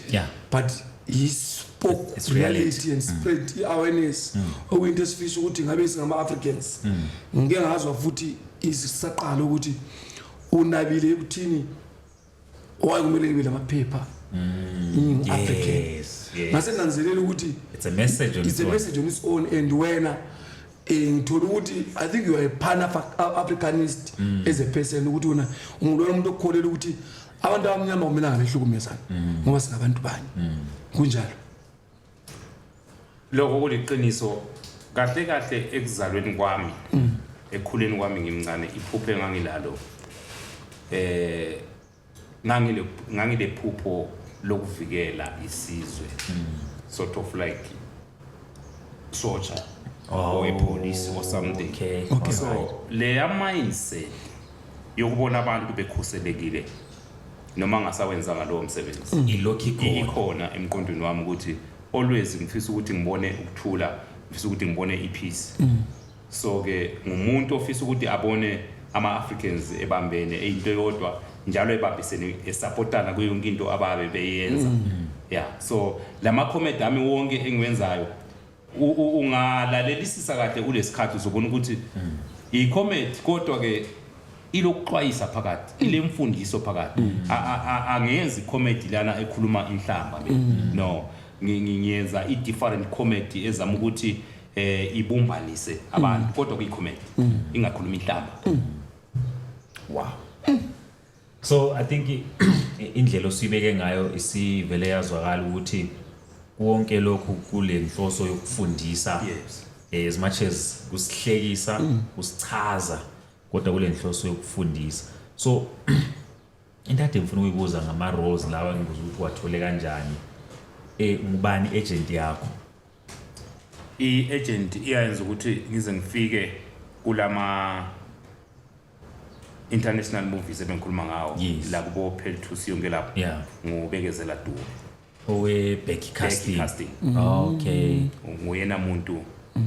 but he spoke reality and spread awareness. Into esifisa ukuthi ngabe singama Africans ngeke ngazwa futhi isaqala ukuthi unabile ekuthini owakumele kube lamaphepha in African. Ngase nanzelela ukuthi it's a message on its own and wena ngithola ukuthi I think you are a pan-Africanist as a person ukuthi una umuntu okukholela ukuthi abantu abamnyama kumele behlukumezana ngoba singabantu bani kunjalo lokho kuliqiniso kahle kahle ekuzalweni kwami ekhuleni kwami ngimncane iphupho engangilalo ngangile phupho lokuvikela isizwe sort of like soldier or a police or something. Okay. So leya mindset yokubona abantu bekhuselekile noma ngasawenza ngalowo msebenzi ikhona emqondweni wami ukuthi always ngifisa ukuthi ngibone ukuthula, ngifisa ukuthi ngibone ipeace. So ke ngumuntu ofisa ukuthi abone ama-Africans ebambene eyinto yodwa njalo ebambisene esupportana kuyo yonke into ababe beyenza. Yeah, so lama comment ami wonke engiwenzayo ungalalelisisa kahle kulesikhathi uzobona ukuthi i-comment kodwa ke ilokuxwayisa phakathi ile mfundiso phakathi angenzi comedy lana ekhuluma inhlamba no ngiyenza i-different comedy ezama ukuthi ibumbanise abantu kodwa kuyi-comedy ingakhuluma inhlamba. Wow. So I think indlela osibeke ngayo isivele yazwakala ukuthi wonke lokhu kule nhloso yokufundisa as much as kusihlekisa kusichaza kodwa kule nhloso yokufundisa. So into ade ngifuna ukuyibuza ngama roles lawa ngibuza ukuthi wathole kanjani ngubani agent yakho? I-agent iyayenza ukuthi ngize ngifike kulama international movies ebengikhuluma ngawo la kubo Peltus yonke lapho ngubekezela Dube owe Becky Casting. Okay. Nguyena muntu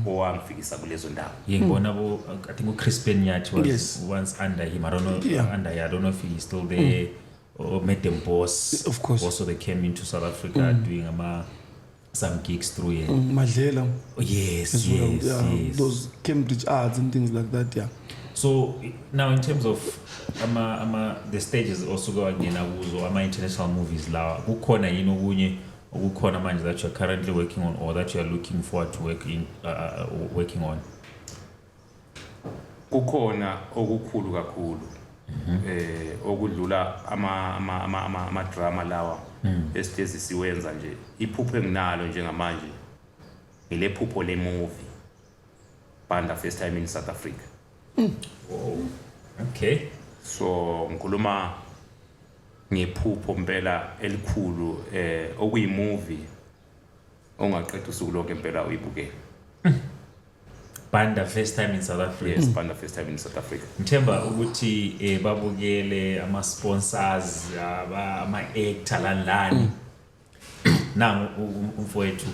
owangifikisa kulezo ndawo. Ngibona I think uCrispin Nyathi was once under him. I don't know if he's still there or met them boss. Of course. Also they came into South Africa doing some gigs through here. Madlela. Oh, yes. Those Cambridge Arts and things like that, yeah. So now in terms of the stages also go again akuzo international movies la kukhona yini okunye okukhona manje that you are currently working on or that you are looking forward to working on? Kukhona okukhulu kakhulu okudlula ama drama lawa esihlezi siwenza nje iphupho enginalo njengamanje ile phupho le movie Banda First Time in South Africa. Wow. Okay. So ngikhuluma ngephupho impela elikhulu okuyi movie ongaqeda usuku lonke impela uyibukela. Banda First Time in South Africa. Yes, Banda First Time in South Africa. Ngithemba ukuthi babukele ama sponsors ama actor lanlani. Nangu umfowethu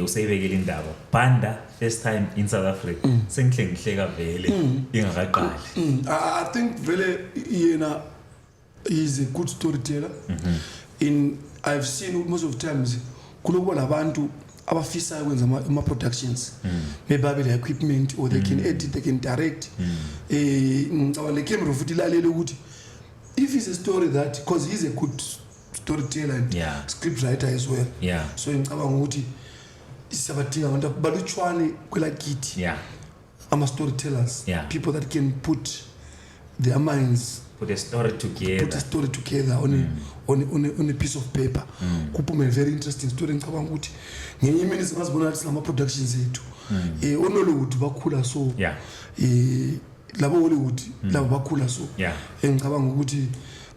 useyibekele indaba Banda First Time in South Africa. Sengihleka vele ingakaqali. I think vele yena is a good storyteller. I've seen most of the times kulokuba labantu abafisa ukwenza ama productions maybe babe the equipment or they can edit, they can direct. Ngicabanga le camera futhi lalele ukuthi if it's a story that because he's a good storyteller and script writer as well. So ngicabanga ukuthi isabadinga abantu abalutshwane kwelakithi ama storytellers, people that can put their minds, put a story together on a piece of paper. Kuphume a very interesting story. Ngicabanga ukuthi ngenye imini singazibona ukuthi lama productions ethu oNollywood bakhula so labo Hollywood labo bakhula so ngicabanga ukuthi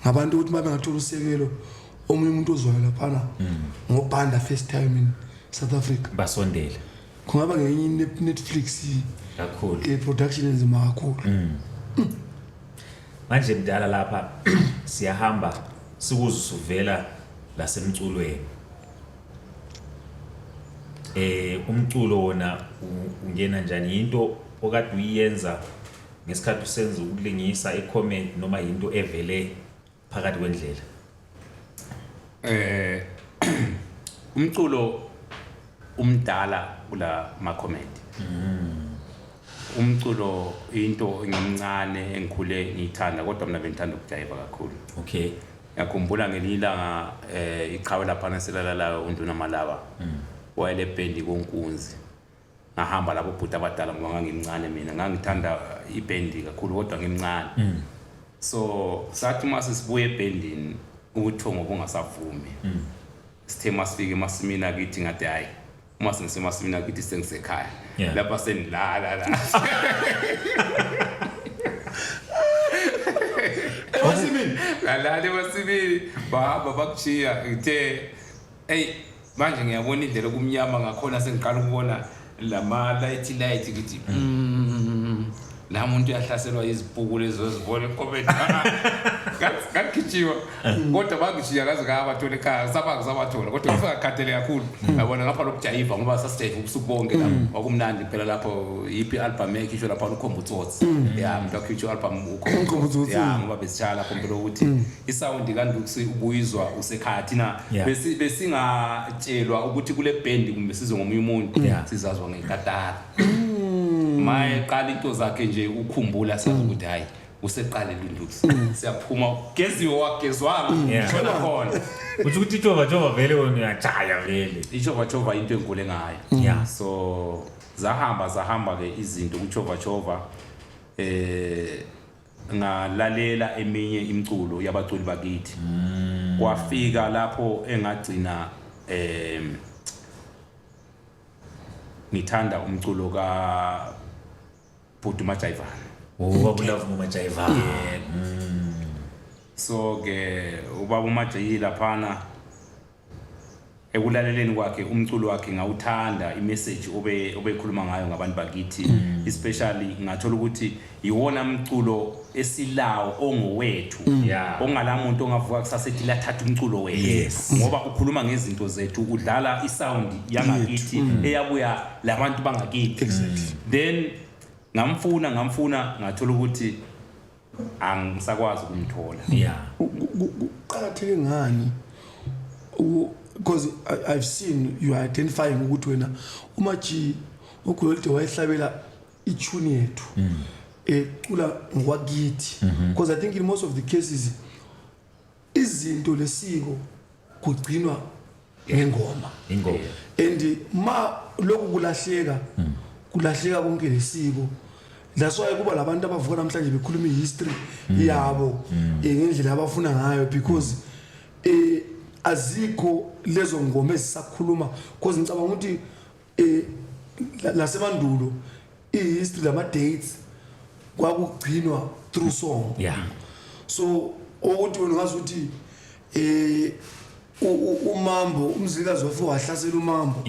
ngabantu ukuthi mabe ngathola usekelo omunye umuntu ozwayo laphana ngoBanda First Time in South Africa basondela kungaba ngenye Netflix kakhulu production enzima kakhulu. Manje mdala lapha siyahamba sikuzuvela lasemculweni. Umculo wona ungena njani into okade uyenza ngesikhathi usenza ukulingisa ecomedy noma into evele phakathi kwendlela? Umculo umdala kula ma comedy. Umculo into ngimncane engikhule ngithanda kodwa mina bengithanda ukujayiva kakhulu. Okay. Ngiyakhumbula ngelinye ilanga iqhawe lapha naselalala uNtuna Malaba wayele band konkunzi ngahamba lapho bhuti abadala ngoba ngangimncane mina ngangithanda ibendi kakhulu kodwa ngimncane so sathi mase sibuye ebendini ubuthongo bungasavumi sithe masifike emasimini akithi ngathi hayi uma sengemasimini akithi sengisekhaya lapha senilala la Emasimini alale emasimini bahamba bakuchiya ngithe hey manje ngiyabona indlela kumnyama ngakhona sengiqala ukubona lama light ngithi la muntu uyahlaselwa izibuku lezo zibone comment ngakhijiwa kodwa bangishiya kaze ngabathola ekhaya sabathola kodwa ngifika khathele kakhulu yabona ngapha lokujayiva ngoba sasijayile ubusuku bonke la wakumnandi phela lapho yipi album ekhishwe lapha uKhombutsosi umuntu akhishwe album uKhombutsosi ngoba besitshala kompelo ukuthi isound kandukusi ubuyizwa usekhaya thina besingatshelwa ukuthi kule band kumbe sizo ngomunye umuntu sizazwa ngekatara maye qala into zakhe nje ukukhumbula sazi ukuthi hayi useqale Lunduksi siyaphuma geziwe wagezwanga khona khona uthi ukuthi Jova vele wona uyajaya vele Jova into enkule ngayo so zahamba ke izinto kuJova ngalalela eminye imculo yabaculi bakithi kwafika lapho engagcina ngithanda umculo ka Bhuti Majayivana wabulava uMajayivana so ke ubaba uMajayila phana ekulaleleni kwakhe umculo wakhe ngawuthanda imessage obekhuluma ngayo ngabantu bakithi especially ngathola ukuthi iwona umculo esilawo ongowethu ongalamuntu ongavuka kusasethi lathatha umculo wethu ngoba ukhuluma ngezinto zethu udlala isound yangakithi eyabuya labantu bangakithi then ngamfuna ngathola ukuthi angisakwazi ukumthola uqhakatheke ngani because I've seen you are identifying ukuthi wena uMaji uGolde wayehlabela itune yethu ecula ngwakithi because I think in most of the cases izinto lesiko kugcinwa ngengoma and ma lokhu kulahleka konke lesiko that's why kuba labantu abavuka namhlanje bekhuluma ihistory yabo ngendlela abafuna ngayo because azikho lezo ngoma ezisakhuluma because ngicabanga ukuthi lasemandulo ihistory lama dates kwakugcinwa through song so ukuthi wena ngazi ukuthi umambo umzilikazi wafika wahlasela umambo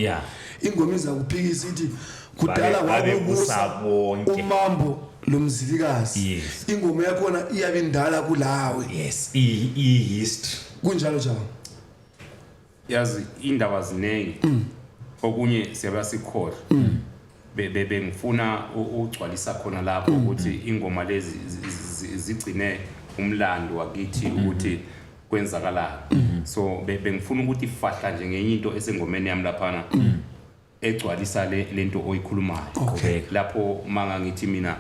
ingoma izakuphikisa ithi kudala kwakubusa umambo lomzilikazi ingoma yakhona iyabe indala kulawe history kunjalo njalo yazi indaba zinengi okunye siyabe sikhola bengifuna ugcwalisa khona lapho ukuthi ingoma lezi zigcine umlando wakithi ukuthi kwenzakala so bengifuna ukuthi ifahla nje ngenye into esengomeni yami laphana egcwalisa lento oyikhulumayo lapho manga ngithi mina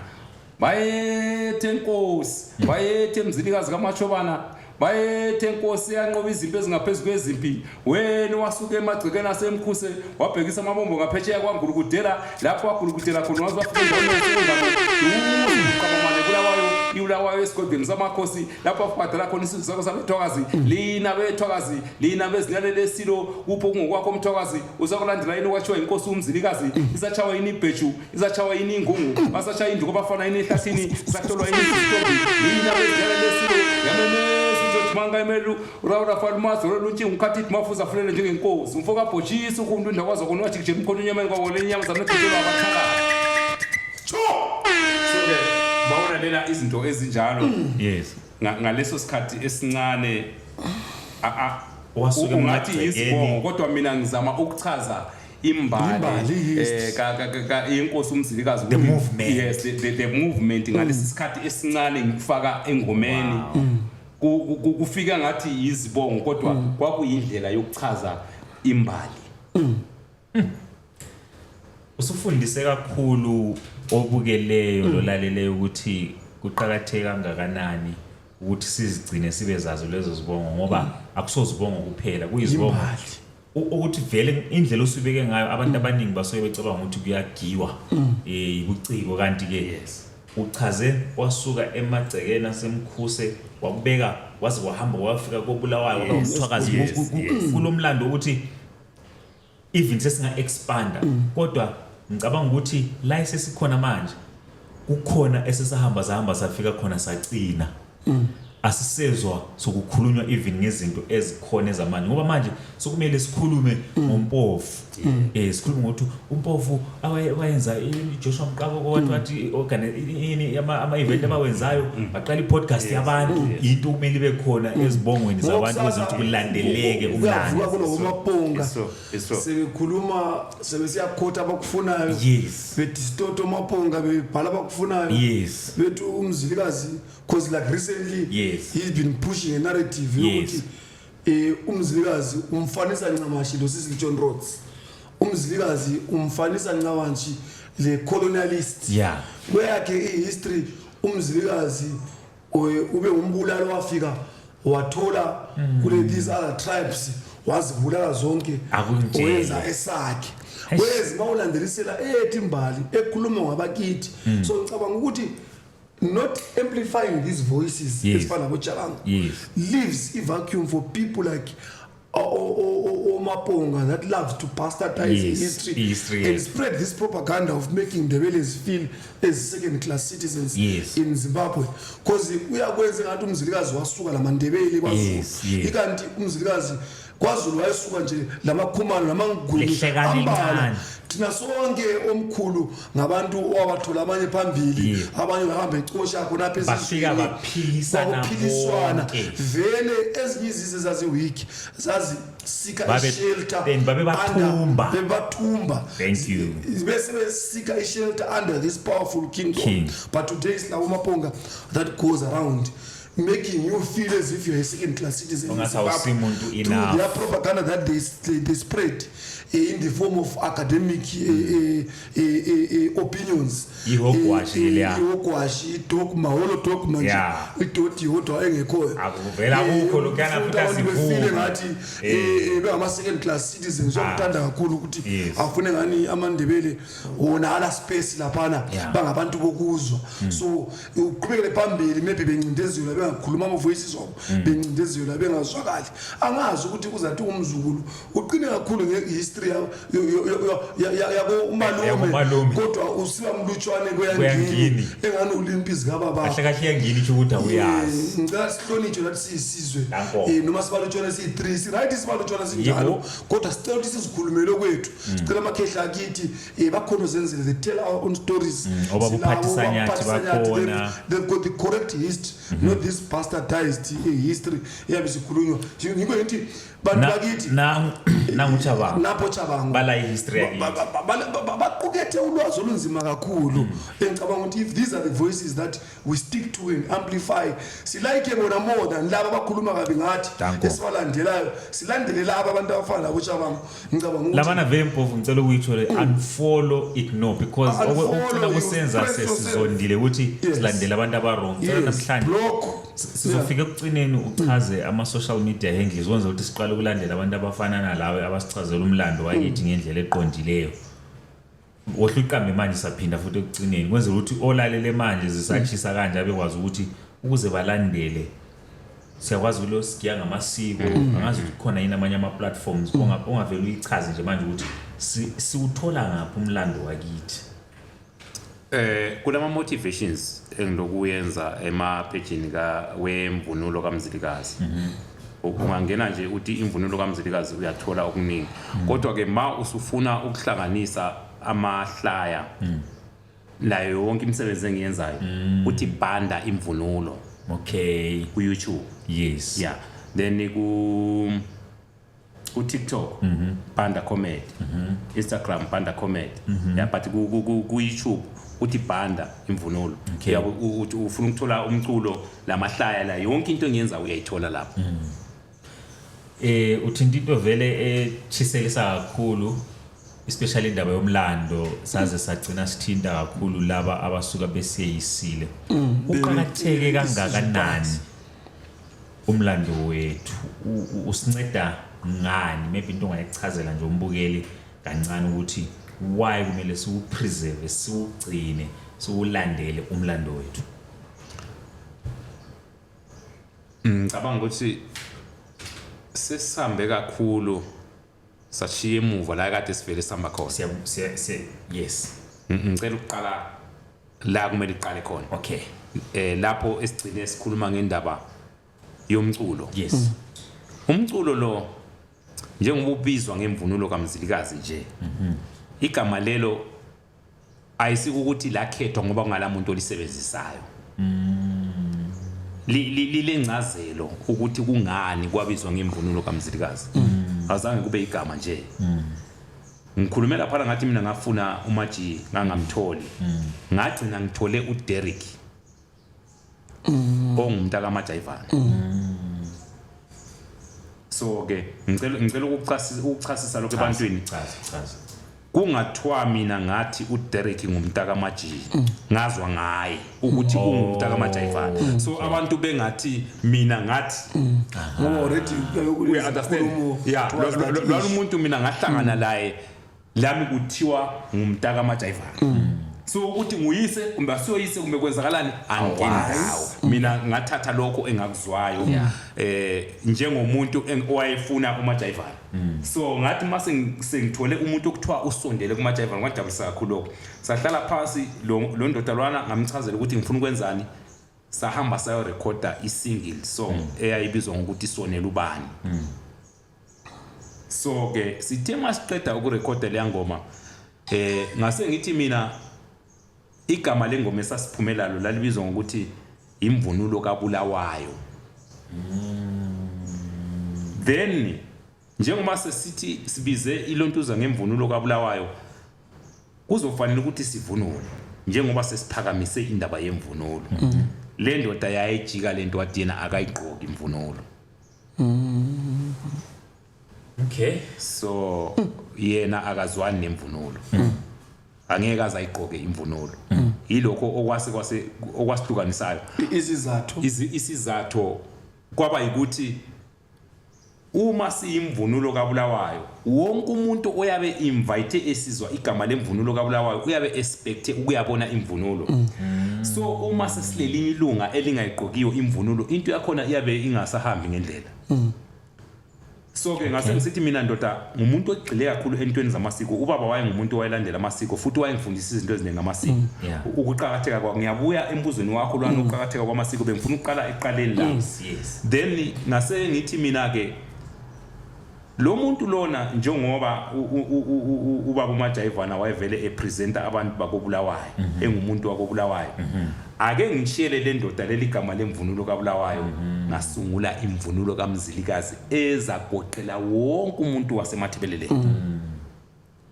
bayethe Nkosi bayethe Mzilikazi kaMashobana bayethe Nkosi yanqoba izimpi ezingaphezulu kwezimpi wena wasuke emagcikeni asemkhuse wabhekisa amabombo ngaphetsheya kwaNgulukudela lapho waGulukudela khona wazafunda iulawayo esigodini samakhosi lapho afadala khona isizwe sakho sabethokazi lina bethokazi lina bezinyane lesilo kupho kungokwakho umthokazi usakulandela yini watshiwa inkosi uMzilikazi isachawa yini ibheju isachawa yini ingungu basashaya induku abafana yini ehlathini sahlolwa yini isitobi lina bezinyane lesilo yamene manga emelu rawura farmasi rolunchi ngikhathi mafuza fulele njengenkosi umfoka bhotshisa umuntu ndakwazi ukona wathi kujela umkhono nyama kwawole inyama zamethekela abathaka so ke bawona lela izinto ezinjalo ngaleso sikhathi esincane wasuke ngathi isibongo kodwa mina ngizama ukuchaza imbali inkosi uMzilikazi the movement the movement ngalesi sikhathi esincane ngikufaka engomeni kufika ngathi izibongo kodwa kwakuyindlela yokuchaza imbali usufundise kakhulu obukeleyo lolaleleyo ukuthi kuqhakatheka kangakanani ukuthi sizigcine sibe zazo lezo zibongo ngoba akusozibongo kuphela kuyizibongo ukuthi vele indlela osubeke ngayo abantu abaningi basoye becabanga ukuthi kuyagiwa ibuciko kanti ke uchaze wasuka emagcekeni asemkhuse wakubeka waze wahamba wafika koBulawayo kwakuthwakazi kulomlando ukuthi even sesinga expanda kodwa ngicabanga ukuthi la sesikhona manje kukhona esesahamba safika khona sacina asisezwa sokukhulunywa even ngezinto ezikhona ezamanje ngoba manje sokumele sikhulume ngompofu sikhulume ngokuthi umpofu awayenza Joshua Mqako wathi organize ama event abawenzayo baqala i-podcast yabantu into kumele ibe khona ezibongweni zabantu ukuthi kulandeleke umlando kunomaponga sekhuluma sebesiyakhotha abakufunayo bedistort omaponga bebhala abakufunayo bethu umzilikazi cause like recently he's been pushing a narrative yokuthi umzilikazi umfanisa ncamashi lo Sisi John Rhodes umzilikazi umfanisa ncawanshi le colonialist kweyakhe ihistory umzilikazi ube umbulalo wafika wathola kule these other tribes wazibulala zonke wenza esakhe wezi mawulandelisela ethi ekhuluma ngabakithi so ngicabanga ukuthi not amplifying these voices ezifana boJalango leaves a vacuum for people like Maponga that loves to bastardize history and spread this propaganda of making the Ndebelezi feel as second-class citizens in Zimbabwe because uyakwenza ngathi umzilikazi wasuka lamaNdebele kwaZulu ikanti umzilikazi kwaZulu wayesuka nje lamakhumalo lamangulu ambala thina sonke omkhulu ngabantu owabathola abanye phambili abanye bahamba ecosha khona phezulu bafika baphilisana vele ezinye izizwe zaziwiki zazi sika ishelter then babebathumba thank you bese sika ishelter under this powerful king. But today is Lawo Maponga that goes around making you feel as if you're a second-class citizen. Their propaganda that they spread in the form of academic opinions. Ihokwashi dogma holo dogma idoti hodwa engekho. Akuvela ukho lokana futhi sifile ngathi bengama second-class citizens sokuthanda kakhulu ukuthi afune ngani amaNdebele wona ala space laphana bangabantu bokuzwa. So uqhubekele phambili maybe bencindezelwe bengakhuluma ama voices wabo bencindezelwe bengazwakali angazi ukuthi kuzathi umzukulu uqine kakhulu ngehistory yabo umalume kodwa usiba mlutshwane kweyangini engani ulimpizi kababa kahle yangini ukuthi awuyazi ngicela sihlonitshwe nathi sisizwe noma sibalutshwane si3 si right sibalutshwane sinjalo kodwa sicela ukuthi sizikhulumele kwethu sicela amakhehla akithi bakhona zenzele they tell our own stories obabuphathisanyathi bakhona they've got the correct history not this bastardized history yabe sikhulunywa ngikho ngithi bantu bakithi nanguChabango napho Chabango bala history yakhe baqukethe ulwazi olunzima kakhulu engicabanga ukuthi if these are the voices that we stick to and amplify silike bona more than laba abakhuluma kabi ngathi esibalandelayo silandele laba abantu abafana labo Chabango ngicabanga ukuthi labana very mpofu ngicela ukuyithole unfollow ignore because okufuna kusenza sesizondile ukuthi silandele abantu abarong ngicela namhlanje sizofika ekucineni uchaze ama social media handles wenza ukuthi siqale ukulandela abantu abafana nalawe abasichazela umlando wakithi ngendlela eqondileyo wohluqambe manje saphinda futhi ekucineni kwenza ukuthi olalele manje zisachisa kanje abekwazi ukuthi ukuze balandele siyakwazi lo sigiya ngamasiko angazi ukuthi khona yini amanye ama platforms ongavela uyichaze nje manje ukuthi siuthola ngaphi umlando wakithi kulama motivations engilokuyenza emapagini wemvunulo kaMzilikazi ungangena nje uthi imvunulo kaMzilikazi uyathola okuningi kodwa ke ma usufuna ukuhlanganisa amahlaya la yonke imisebenzi engiyenzayo uthi banda imvunulo ku YouTube then ku TikTok banda comedy Instagram banda comedy but ku YouTube uthi banda imvunulo ufuna ukuthola umculo lamahlaya la yonke into engiyenza uyayithola lapho uthinta into vele echiselisa kakhulu especially indaba yomlando saze sagcina sithinta kakhulu laba abasuka besiyisile uqhakatheke kangakanani umlando wethu usinceda ngani maybe into ongayichazela nje umbukeli kancane ukuthi why kumele siwupreserve siwugcine siwulandele umlando wethu. Ngicabanga ukuthi sesihambe kakhulu sashiya emuva la kade sivele sihamba khona. Yes. Ngicela ukuqala la kumele iqale khona. Okay. Lapho esigcine sikhuluma ngendaba yomculo. Yes. Umculo lo njengoba ubizwa ngemvunulo kaMzilikazi nje. Igama lelo ayisikuthi lakhethwa ngoba ngalamuntu olisebenzisayo. Lilencazelo ukuthi kungani kwabizwa ngemvunulo kaMzilikazi. Azange kube igama nje. Ngikhulumela phela ngathi mina ngafuna uMaji ngangamtholi. Ngagcina ngithole uDerek. Ongumntaka kaMajayivana. So ke ngicela ukuchasisa lokho ebantwini. Chaza. Kungathiwa mina ngathi uDerek ngumntaka kaMaji. Ngazwa ngaye ukuthi ungumntaka kaMajayivana. So abantu bengathi mina ngathi already we understand. Yeah, lo muntu mina ngahlangana laye lami kuthiwa ngumntaka kaMajayivana. So ukuthi nguyise kumbe asiyoyise kumbe kwenzakalani angendawo. Mina ngathatha lokho engakuzwayo njengomuntu owayefuna uMajayivana. So ngathi mase sengithole umuntu okuthiwa usondele kuMajayivana ngajabulisa kakhulu lokho. Sahlala phansi lo ndodalwana ngamchazela ukuthi ngifuna ukwenzani. Sahamba sayo recorder i-single song eyayibizwa ngokuthi Sonela ubani. So ke sithe masiqeda ukurecorda le ngoma ngase ngithi mina igama lengoma esasiphumela lo lalibizwa ngokuthi imvunulo kaBulawayo. Then njengoba sesithi sibize ilontuza ngemvunulo kaBulawayo kuzofanele ukuthi sivunule njengoba sesiphakamise indaba yemvunulo. Le ndoda yayijika lento wathi yena akayigqoki imvunulo. Okay. So yena akazwani nemvunulo. Angeke azayigqoke imvunulo. Yilokho okwasihlukanisayo. Isizathu kwaba ukuthi uma siyimvunulo kaBulawayo wonke umuntu oyabe invite esizwa igama lemvunulo kaBulawayo uyabe expect ukuyabona imvunulo. So uma sesilelinye ilunga elingayigqokiyo imvunulo into yakhona iyabe ingasahambi ngendlela. So ke ngase ngisithi mina ndoda ngumuntu ogxile kakhulu entweni zamasiko. Ubaba wayengumuntu owayelandela amasiko futhi wayengifundisa izinto eziningi ngamasiko. Ukuqhakatheka kwa ngiyabuya embuzweni wakho lwana ukuqhakatheka kwamasiko bengifuna uqala eqaleni la. Then ngase ngithi mina ke lo muntu lona njengoba ubaba uMajayivana wayevele epresenta abantu bakoBulawayo engumuntu wakoBulawayo. Ake ngishiyele le ndoda leli gama lemvunulo kaBulawayo ngasungula imvunulo kaMzilikazi ezagoqela wonke umuntu wasemathebeleleni.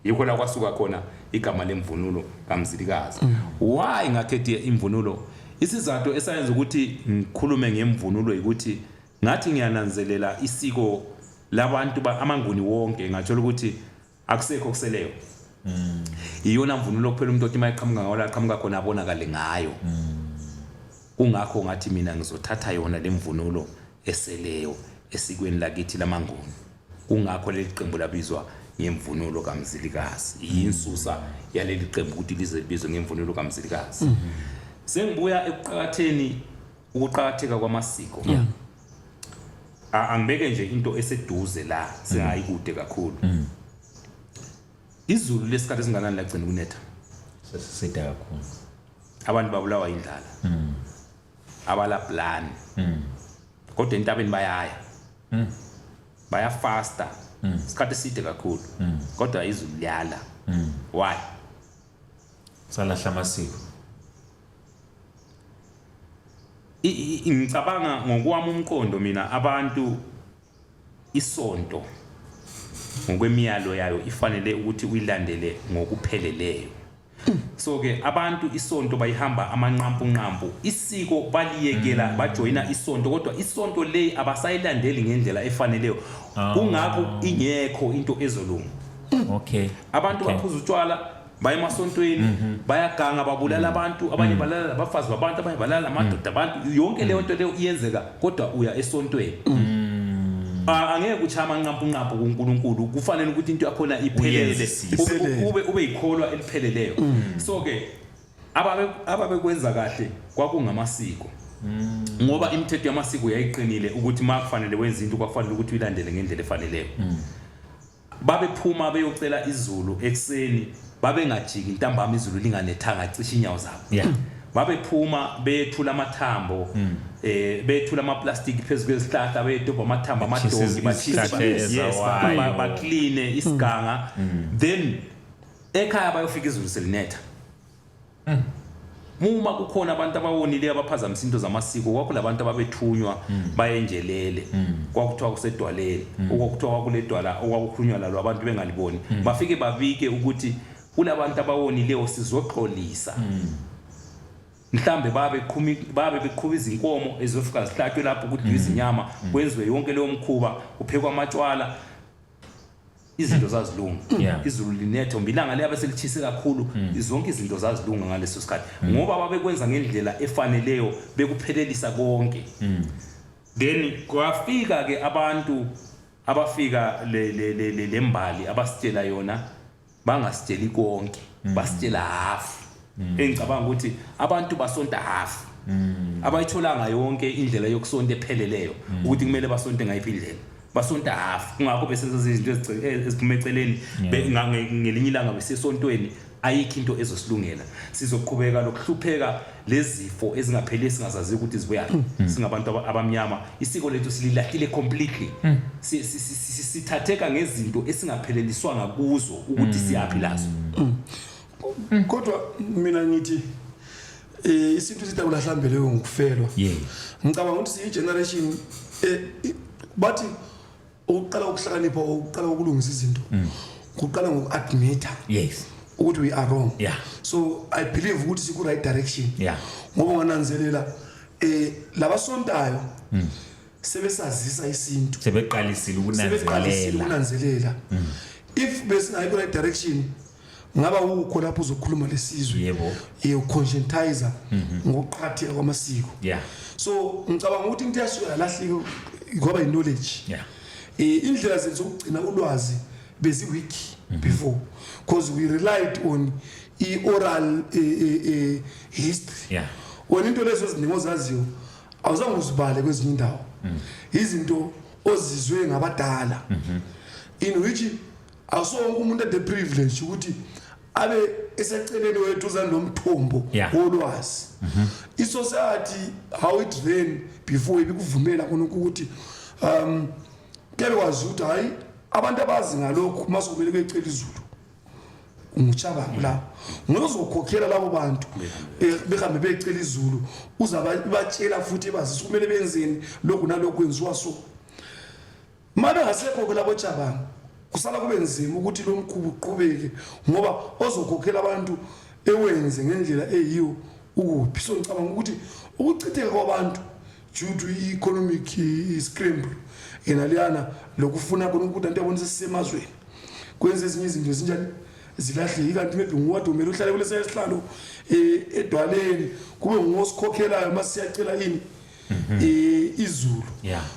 Yikho la kwasuka khona igama lemvunulo kaMzilikazi. Why ngakhethe imvunulo? Isizathu esayenza ukuthi ngikhulume ngemvunulo ukuthi ngathi ngiyananzelela isiko labantu amanguni wonke ngathola ukuthi akusekho kuseleyo. Iyona mvunulo kuphela umuntu othi mayiqhamuka ngawo la qhamuka khona abonakale ngayo. Kungakho ngathi mina ngizothatha yona lemvunulo eseleyo esikweni lakithi lamanguni. Kungakho leli qembu labizwa ngemvunulo kaMzilikazi. Yinsusa yaleli qembu ukuthi lizebizwe ngemvunulo kaMzilikazi. Sengibuya ukuqhakatheka kwamasiko. Angibeke nje into eseduze la singayikude kakhulu. Izulu lesikhathi singanani la gcina kunetha. Sesida kakhulu. Abantu babulawa indlala. Abala plan. Kodwa entabeni bayaya. Baya faster. Isikhathi side kakhulu. Kodwa izulu liyala. Why? Salahla amasiko. Ngicabanga ngokwami umqondo mina abantu isonto ngokwemiyalo yayo ifanele ukuthi uyilandele ngokupheleleyo. So ke abantu isonto bayihamba amanqampu isiko baliyekela bajoyina isonto kodwa isonto le abasayilandeli ngendlela efaneleyo. Kungakho ingekho into ezolunga. Okay. Abantu baphuza utshwala baya emasontweni bayaganga babulala abantu abanye balala abafazi babantu abanye balala amadoda abantu yonke leyo nto leyo iyenzeka kodwa uya esontweni. angeke uchama nqampu kuNkulunkulu kufanele ukuthi into yakho iphelele ube ikholwa elipheleleyo so ke ababekwenza kahle kwakungamasiko ngoba imithetho yamasiko yayiqinile ukuthi makufanele wenza into kwafanele ukuthi uyilandele ngendlela efaneleyo babephuma beyocela izulu ekseni babengajiki intambama izulu linganethanga cisha inyawo zabo babephuma bethula amathambo bethula amaplastic phezulu kwezihlahla bedobha amathambo amadongi bakline isiganga then ekhaya bayofika izulu selinetha Muma kukhona abantu abawonile abaphazamisa into zamasiko kwakho labantu ababethunywa bayenjelele kwakuthiwa kusedwaleni okwakuthiwa kwakuledwala okwakukhulunywa lalo abantu bengaliboni bafike babike ukuthi kulabantu abawonileyo sizoxolisa mhlambe babe beqhuba izinkomo ezofika zihlathwe lapho ukuthi izinyama kwenziwe yonke leyo mkhuba kuphekwa amatshwala izinto zazilunga izulu linetho mbilanga leyabe selithise kakhulu zonke izinto zazilunga ngaleso sikhathi ngoba babekwenza ngendlela efaneleyo bekuphelelisa konke then kwafika ke abantu abafika lembali abasitshela yona bangasitsheli konke basitshela half engicabanga ukuthi abantu basonta half abayitholanga yonke indlela yokusonta epheleleyo ukuthi kumele basonte ngayiphi indlela basonta half kungakho bese izinto eziphume eceleni ngelinye ilanga besesontweni ayikho into ezosilungela sizoqhubeka lokuhlupheka lezifo ezingapheli singazazi ukuthi zibuya singabantu abamnyama isiko lethu sililahlile completely sithatheka ngezinto esingapheleliswanga kuzo ukuthi siyaphila lazo kodwa mina ngithi isinto sithi akulahlambeleyo ngokufelwa ngicabanga ukuthi siyi generation bathi uqala ukuhlakanipha uqala ukulungisa izinto kuqala ngokuadmit ukuthi we are wrong so I believe ukuthi siku right direction ngoba ngananzelela labasontayo sebesazisa isinto sebeqalisile ukunanzelela if besingayi ku right direction ngaba ukho lapho uzokhuluma lesizwe conscientize ngokuqhatheka kwamasiko so ngicabanga ukuthi into yasuka lahlike ngoba knowledge indlela zethu ukugcina ulwazi beziweak before because we relied on oral history wena into lezo ziningi ozaziyo awuzange uzibale kwezinye indawo izinto ozizwe ngabadala in which awusonke umuntu the privilege ukuthi abe eseceleni wethu zanomthombo wolwazi isociety how it ran before ibikuvumela khona ukuthi kebe kwazi ukuthi hayi abantu abazi ngalokho masokumele kwecela izulu umuchaba la ngizokhokhela labo bantu behambe becela izulu uzabatshela futhi bazisa kumele benzeni lokho nalokho kwenziwa so mana ngasekho labo chabanga kusala kube nzima ukuthi lo mkhubu uqhubeke ngoba ozokhokhela abantu ewenze ngendlela eyiyo ukuphi so ngicabanga ukuthi ukuchitheka kwabantu due to economic scramble enaliyana lokufuna khona ukuthi into yabonisa sisemazweni kwenza ezinye izinto ezinjani zilahleke kanti maybe nguwadi umele uhlale kulesi sihlalo edwaleni kube ngosikhokhelayo masiyacela ini izulu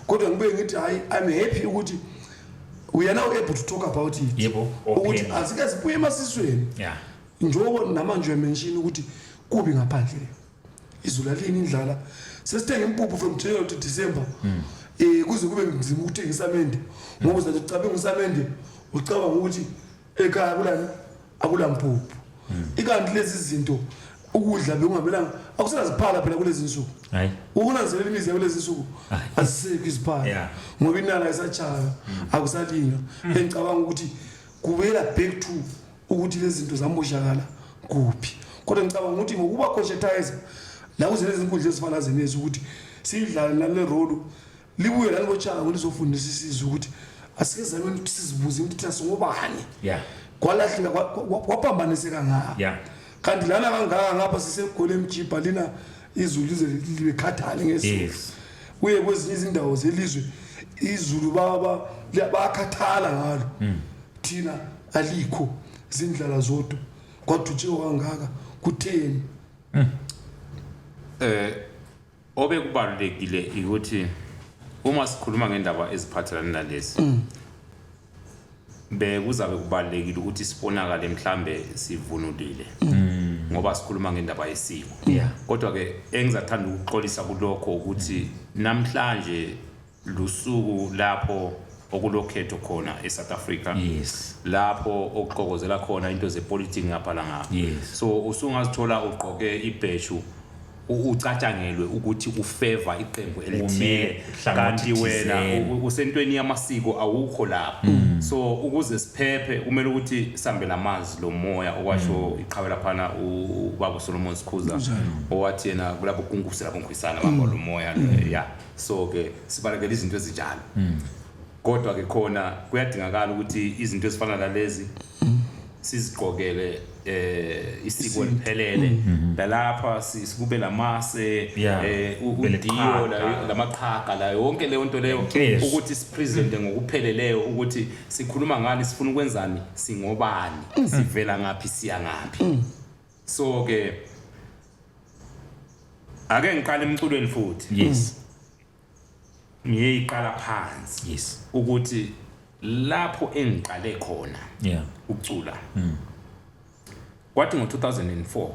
kodwa ngibe ngithi hayi I'm happy ukuthi we are now able to talk about it ukuthi azike sibuye emasisweni njengoba namanje mention ukuthi kubi ngaphandle izulu alini indlala sesithenga impuphu from January to December kuze kube nzima ukuthengisa amende ngoba uzathi ucabe ngisamende ucabanga ukuthi ekhaya kulani akula mpuphu ikanti lezi zinto ukudla bekungabelanga akusela ziphala phela kulezi insuku hayi ukunanzelela imizi yakulezi insuku asisekho iziphala ngoba inala isachaya akusalinywa engicabanga ukuthi kubela back to ukuthi lezi zinto zamoshakala kuphi kodwa ngicabanga ukuthi ngokuba conscientize la kuze lezi inkundla ezifana zenezi ukuthi sidlala nale role libuye la ngochanga ukuthi sofundisa isizwe ukuthi asikezani ukuthi sizibuze ukuthi thina singobani kwalahlika kwaphambaniseka ngapha kanti lana kangaka ngapha sisegole emjibha lina izulu lize likhathale ngesuku uye kwezinye izindawo zelizwe izulu bayakhathala ngalo thina alikho zindlala zodwa kwathutsheko kangaka kutheni obekubalulekile ukuthi uma sikhuluma ngendaba eziphathelana nalezi bekuzabe kubalekile ukuthi sibonakale mhlambe sivunulile ngoba sikhuluma ngendaba yesiko kodwa ke engizathanda ukuxolisa kulokho ukuthi namhlanje lusuku lapho okulokhetho khona eSouth Africa lapho okuqokozela khona into zepolitics ngapha la ngapha so usungazithola uqoke ibheshu ucatshangelwe ukuthi ufavor iqembu elithile kanti wena usentweni yamasiko awukho lapho so ukuze siphephe kumele ukuthi sambe lamanzi lo moya okwasho iqhawe laphana ubaba Solomon Sikhuza owathi yena kulabo kunkusela bonkwisana bamba lo moya so ke sibalekela izinto ezinjalo kodwa ke khona kuyadingakala ukuthi izinto ezifana nalezi siziqokele isiko liphelele lapha sikube lamase udiyo lamaqhaga la yonke leyo nto leyo ukuthi sipresente ngokupheleleyo ukuthi sikhuluma ngani sifuna ukwenzani singobani sivela ngapi siya ngapi so ke ake ngiqale emculweni futhi ngiyiqala phansi ukuthi lapho engiqale khona ukucula kwathi ngo2004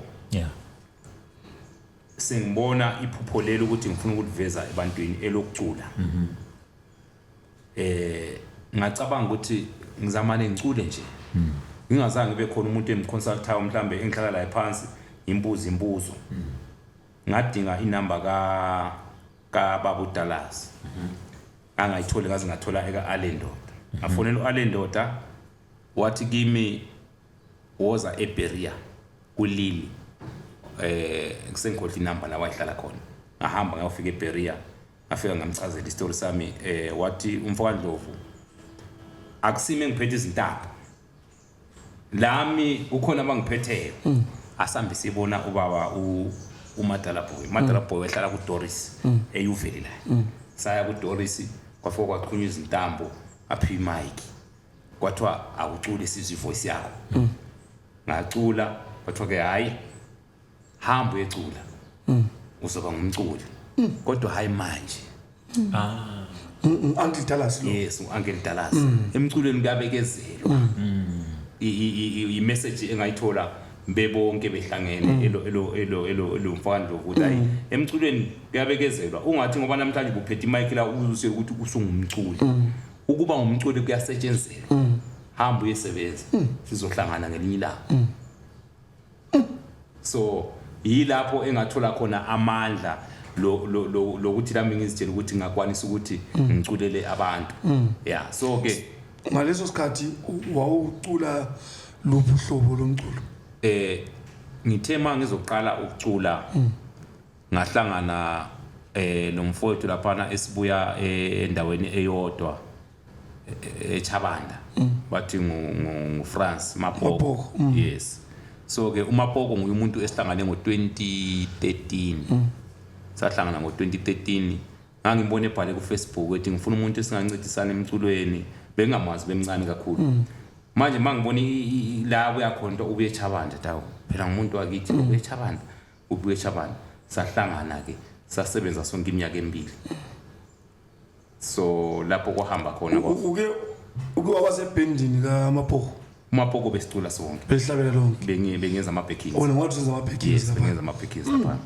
sengibona iphupho lelo ukuthi ngifuna ukuveza ebantwini elokucula ngacabanga ukuthi ngizamane ngicule nje ngingazange kube khona umuntu emconsultayo mhlambe engihlala la phansi imbuzo ngadinga inamba ka Babu Dallas angayitholi ngaze ngathola eka Alendoda ngafonela uAlendoda wathi kimi woza eBeria kulili ngisengikhohla inamba la wayihlala khona ngahamba ngayofika eBeria ngafika ngamchazela istory sami wathi umfoka Ndlovu akusime ngiphethe izintambo lami ukhona abangiphetheyo asambe sibona ubaba uMadala Boy wehlala ku Doris eYuveli la saya ku Doris kwafika kwaqhunywa izintambo aphi mic kwathiwa awucule sizwe voice yakho ngacula kwathiwa ke hayi hamba uyecula uzoba ngumculi kodwa hayi manje Uncle Dallas lo yes Uncle Dallas emculweni kuyabekezelwa i message engayithola bebonke behlangene elo mfana ukuthi hayi emculweni kuyabekezelwa ungathi ngoba namhlanje kuphethe imic la uzuse ukuthi usungumculi ukuba ngumculi kuyasetshenzelwa hamba uyesebenza sizohlangana ngelinye ilanga so yilapho engathola khona amandla lokuthi lami ngizitshela ukuthi ngakwanisa ukuthi ngiculele abantu so ke ngaleso sikhathi wawucula luphi uhlobo lomculo ngithe mangizoqala ukucula ngahlangana nomfowethu laphana esibuya endaweni eyodwa eChabanda bathi nguFrance Mapoko yes so ke uMapoko ngumuntu esihlangane ngo2013 sahlangana ngo2013 ngangibone ebhale ku Facebook ethi ngifuna umuntu esingancidisana emculweni bengamazi bemncane kakhulu manje mangibona la kuyakhonto ubuye eChabanda tawo phela ngumuntu wakithi ubuye eChabanda sahlangana ke sasebenza sonke iminyaka emibili so lapho kuhamba khona uke wabasebandini kaMapoko uMapoko besicula sonke behlabela lonke bengenza ama-backings wena wathi uzenza ama-backings yes bengenza ama-backings lapha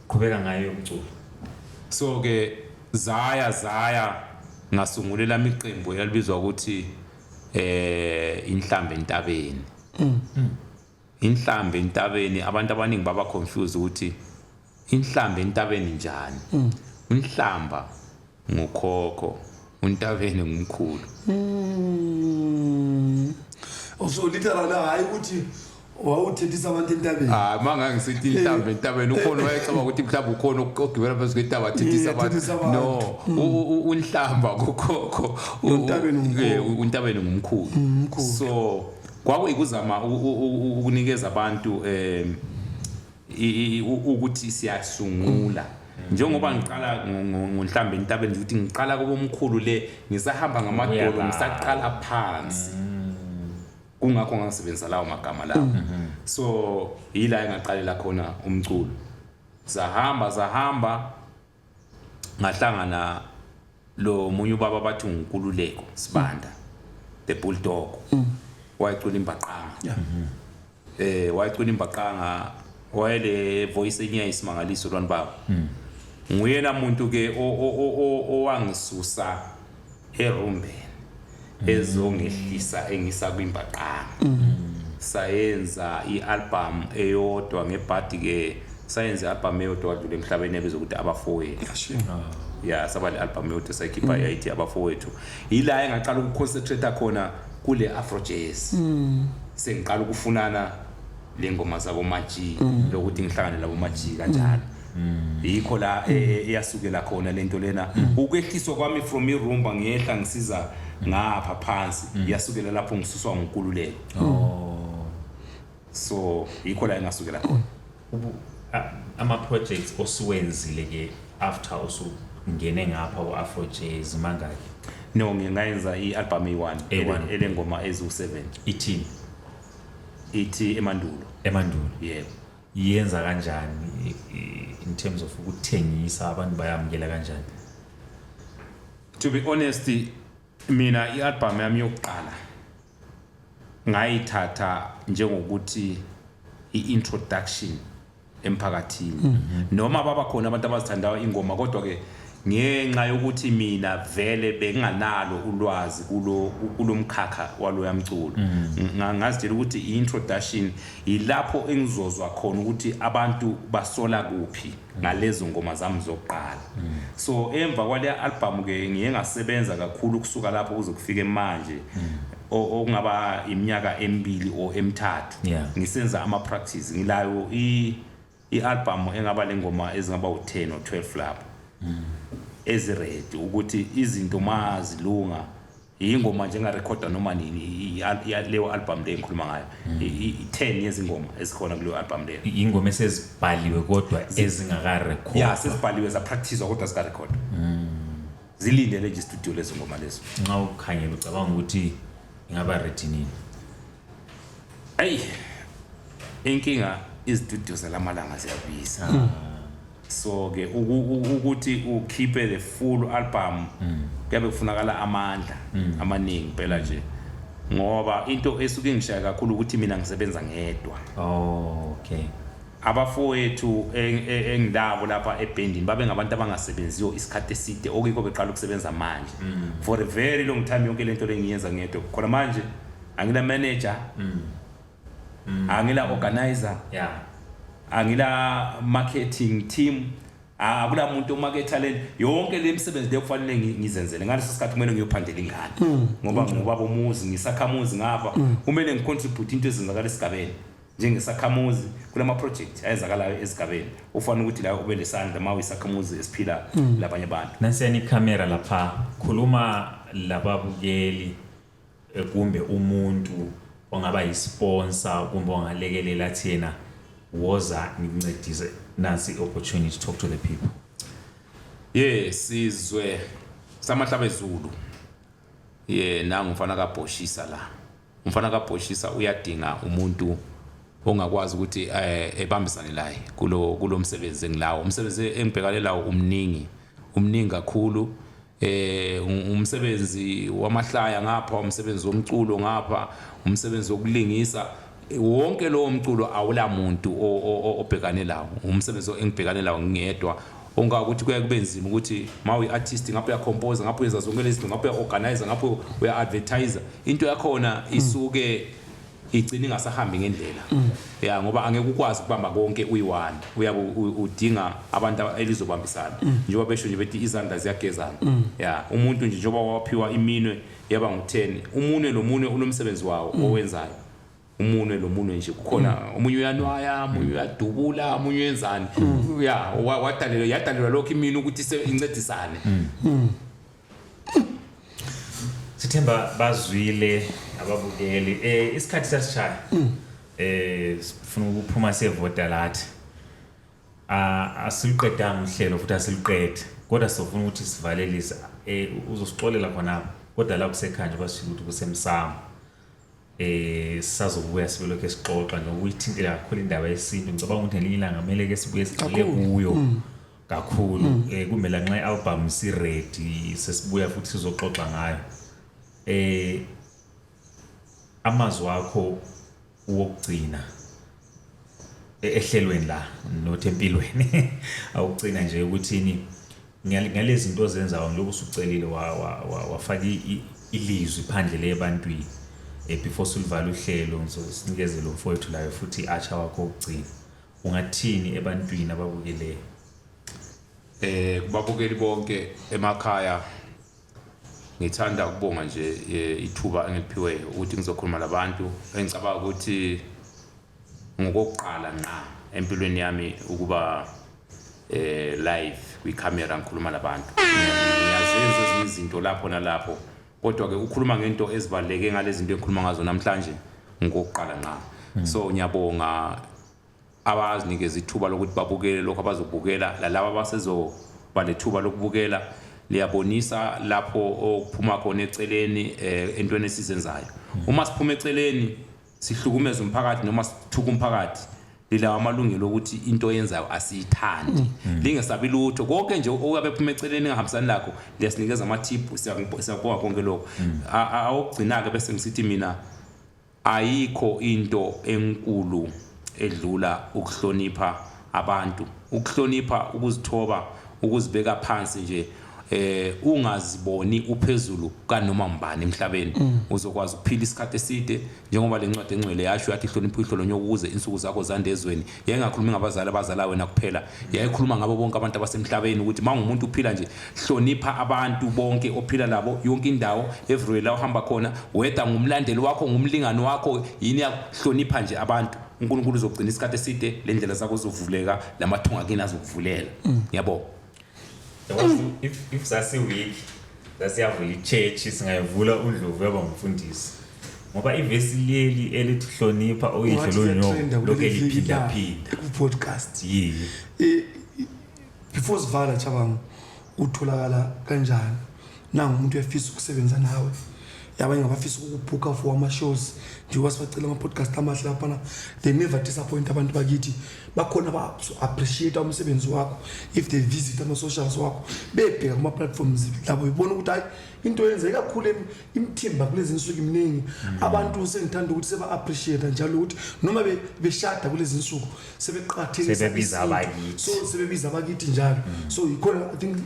qhubeka ngayo umculo so ke zaya ngasungulela imiqembu yalibizwa ukuthi inhlambe entabeni inhlambe entabeni abantu abaningi baba confused ukuthi inhlambe entabeni njani unhlamba ngukhokho untabeni ngumkhulu so literally hayi ukuthi wawuthethisa abantu entabeni manga ngisithi inhlambe entabeni ukhona wayecaba ukuthi mhlawumbe ukhona ogibela phezu kwetaba athethisa abantu no unhlamba ngukhokho untabeni ngumkhulu so kwakuyikuzama ukunikeza abantu ukuthi siyasungula njengoba ngiqala ngonhlambe entabeni ukuthi ngiqala kubomkhulu le ngisahamba ngamadolo ngisaqala phansi kungakho ngasebenzisa lawo magama lawo so yila engaqalela khona umculo zahamba ngahlangana lo munye ubaba bathi uNkululeko Sibanda the Bulldog wayecula imbaqanga wayecula imbaqanga wayele voice enyayisimangaliso lwana baba nguyena muntu ke owangisusa erumbeni ezongehlisa engisa kwimbaqanga sayenza ialbum eyodwa ngebhadi ke sayenza ialbum eyodwa wadlula emhlabeni ebizwa ukuthi abafowethu ya sabale album yodwa sayikhipha yayithi abafowethu ila engaqala ukuconcentrate khona kule afro jazz sengiqala ukufunana lengoma zabo maji lokuthi ngihlangane labo maji kanjalo yikho la eyasukela khona lento lena ukwehliswa kwami from irumba ngiyehla ngisiza ngapha phansi yasukela lapho ngisuswa uNkululeko so yikho la engasukela khona ama projects osuwenzile ke after ngene ngapha ku-afro jazz mangaki? No, ngingayenza i-album e1 elengoma ezu7 ithi emandulo yebo. Yenza kanjani in terms of ukuthengisa abantu bayamukela kanjani? To be honest, mina i-album yami yokuqala ngayithatha njengokuthi i-introduction emphakathini noma baba khona abantu abazithandayo ingoma kodwa ke ngenxa yokuthi mina vele benginganalo ulwazi kulomkhakha walo yamculo ngazitshela ukuthi i-introduction ilapho engizozwa khona ukuthi abantu basola kuphi ngalezo ngoma zami zokuqala so emva kwale album ke ngiye ngasebenza kakhulu kusuka lapho kuze kufike manje okungaba iminyaka emibili o emithathu ngisenza ama practice ngilayo i-album engaba lengoma ezingaba u10 or 12 lapho eziready ukuthi izinto mazilunga ingoma njenga recorder noma nini leyo album le engikhuluma ngayo 10 yezingoma ezikhona kuleyo album le ingoma esezibhaliwe kodwa ezingaka record sezibhaliwe za practice kodwa zika record zilindele nje studio lezo ngoma lezo nxa ukhangela ucabanga ukuthi ingaba ready nini inkinga istudio zalamalanga ziyabiza so ke ukuthi ukhiphe the full album kuyabe kufunakala amandla amaningi phela nje ngoba into esuke ngishaya kakhulu ukuthi mina ngisebenza ngedwa okay abafowethu engilabo lapha ebandini babe ngabantu abangasebenziyo isikhathi eside okiko beqala ukusebenza manje for a very long time yonke lento lengiyenza ngedwa khona manje angila manager angila organizer angila marketing team akula muntu omarket talent yonke le misebenzi le kufanele ngizenzele ngaleso sikhathi kumele ngiyophandela ingane ngoba bomuzi ngisakhamuzi ngapha kumele ngicontribute into ezenzakala esigabeni njengesakhamuzi kulama project ayenzakalayo esigabeni ufanele ukuthi la ube lesandla mawe isakhamuzi esiphila labanye abantu nasiyani camera lapha khuluma lababukeli kumbe umuntu ongaba yisponsor kumbe ongalekelela thina woza ngincedise nansi opportunity to talk to the people. Sizwe samahlaba ezulu nangu mfana kaBhoshisa la umfana kaBhoshisa uyadinga umuntu ongakwazi ukuthi ebambisane laye kulo msebenzi engilawo umsebenzi engibhekane lawo umningi kakhulu umsebenzi wamahlaya ngapha umsebenzi womculo ngapha umsebenzi wokulingisa wonke lo mculo awula muntu obhekane lawo umsebenzi engibhekane lawo ngiyedwa ongakuthi kuya kubenzima ukuthi mawu artist ngapha uya compose ngapha uyenza zonke lezi zinto ngapha uya organizer ngapha uya advertiser into yakhona isuke igcina ingasahambi ngendlela ngoba angeke ukwazi ukubamba konke uyiwani uyabe udinga abantu elizobambisana njengoba besho nje bethi izandla ziyagezana umuntu nje njengoba waphiwa iminwe yaba ngu10 umunwe nomunwe unomsebenzi wawo owenzayo umunwe lomunwe nje kukhona umunwe uyanwaya umunwe uyadubula umunwe wenzani yadalelwa lokho imini ukuthi incedisane Sithemba bazwile ababukeli isikhathi sasishaya sifuna ukuphuma sevota lathi asiliqedanga uhlelo futhi asiliqede kodwa sifuna ukuthi sivalelise uzosixolela khona kodwa la kusekhanje basho ukuthi kusemsamo sazobuya sibeloke sixoxa nokuyithintela kakhulu indaba yesintu ngicabanga ukuthi ngelinye ilanga kumele ke sibuye sigxile kuyo kakhulu kumela nxa i-album si ready sesibuya futhi sizoxoxa ngayo amazwi akho wokugcina ehlelweni la nothi empilweni awugcina nje ukuthini ngalezi zinto ozenzayo njengoba usucelile wafaka ilizwi phandle lebantwini before siluvala uhlelo ngizosinikeze lo mfowethu layo futhi acha wakho ukugcina ungathini ebantwini ababukeleyo kubabukeli bonke emakhaya ngithanda ukubonga nje ithuba engiliphiwe ukuthi ngizokhuluma labantu engicabanga ukuthi ngokuqala nqa empilweni yami ukuba live kwicamera ngikhuluma labantu ngiyazenza ezinye izinto lapho nalapho kodwa ke ukhuluma ngento ezibaleke ngalezi zinto engikhuluma ngazo namhlanje ngokuqala nqa so ngiyabonga abazinikeza ithuba lokuthi babukele lokho abazobukela lalabo abasezoba lethuba lokubukela liyabonisa lapho okuphuma khona eceleni entweni esizenzayo uma siphuma eceleni sihlukumeza umphakathi noma sithuka umphakathi lilawa amalungelo ukuthi into yenzayo asiyithandi lingesabi lutho konke nje okabe phuma eceleni ngahambisani lakho liyasinikeza ama tip siyabonga konke lokho awugcina ke bese ngisithi mina ayikho into enkulu edlula ukuhlonipha abantu ukuhlonipha ukuzithoba ukuzibeka phansi nje ungaziboni uphezulu kanoma mbani emhlabeni uzokwazi ukuphila isikhathi eside njengoba lencwadi engcwele yasho yathi hlonipha ihlononyo ukuze insuku zakho zande ezweni yengakhulumi ngabazali abazala wena kuphela yayikhuluma ngabo bonke abantu abasemhlabeni ukuthi mangumuntu uphila nje hlonipha abantu bonke ophila labo yonke indawo everywhere la uhamba khona whether ngumlandeli wakho ngumlingani wakho yini yahlonipha nje abantu uNkulunkulu uzogcina isikhathi eside lendlela zakho zovuleka lamathunga kini azokuvulela ngiyabonga if sasi week sasiyavula ichurch singayivula uNdlovu yaba ngumfundisi ngoba ivesi leli elithi hlonipha oyidlolonyo lokho eliphinda phinda ku podcast before sivala chabangu utholakala kanjani nangumuntu efisa ukusebenza nawe yabanye ngabafisa ukubhuka for ama shows njengoba sibacela ama podcast amahle lapha they never disappoint abantu bakithi bakhona ba appreciate umsebenzi wakho if they visit ama socials wakho bebheka kuma platforms labo bebona ukuthi hayi into yenzeka kakhulu imthimba kulezi insuku iminingi abantu sengithanda ukuthi seba appreciate njalo ukuthi noma beshada kulezi insuku sebeqathekisa sebebiza abakithi so sebebiza abakithi njalo so ikhona I think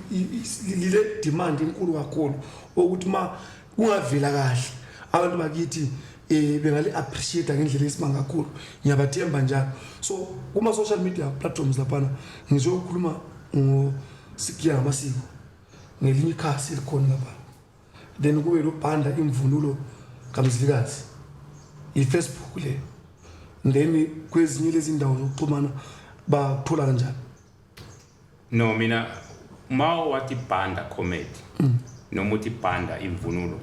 ile demand enkulu kakhulu ukuthi ma ungavela kahle abantu bakithi bengali appreciate ngendlela esimanga kakhulu ngiyabathemba njalo so kuma social media platforms lapha ngizokhuluma ngosikiya ngamasiko ngelinye ikhasi likhona lapha then kube lo bhanda imvunulo kaMzilikazi iFacebook le then kwezinye lezi ndawo zokuxhumana bathola kanjani no mina ma wathi bhanda comedy noma uthi bhanda imvunulo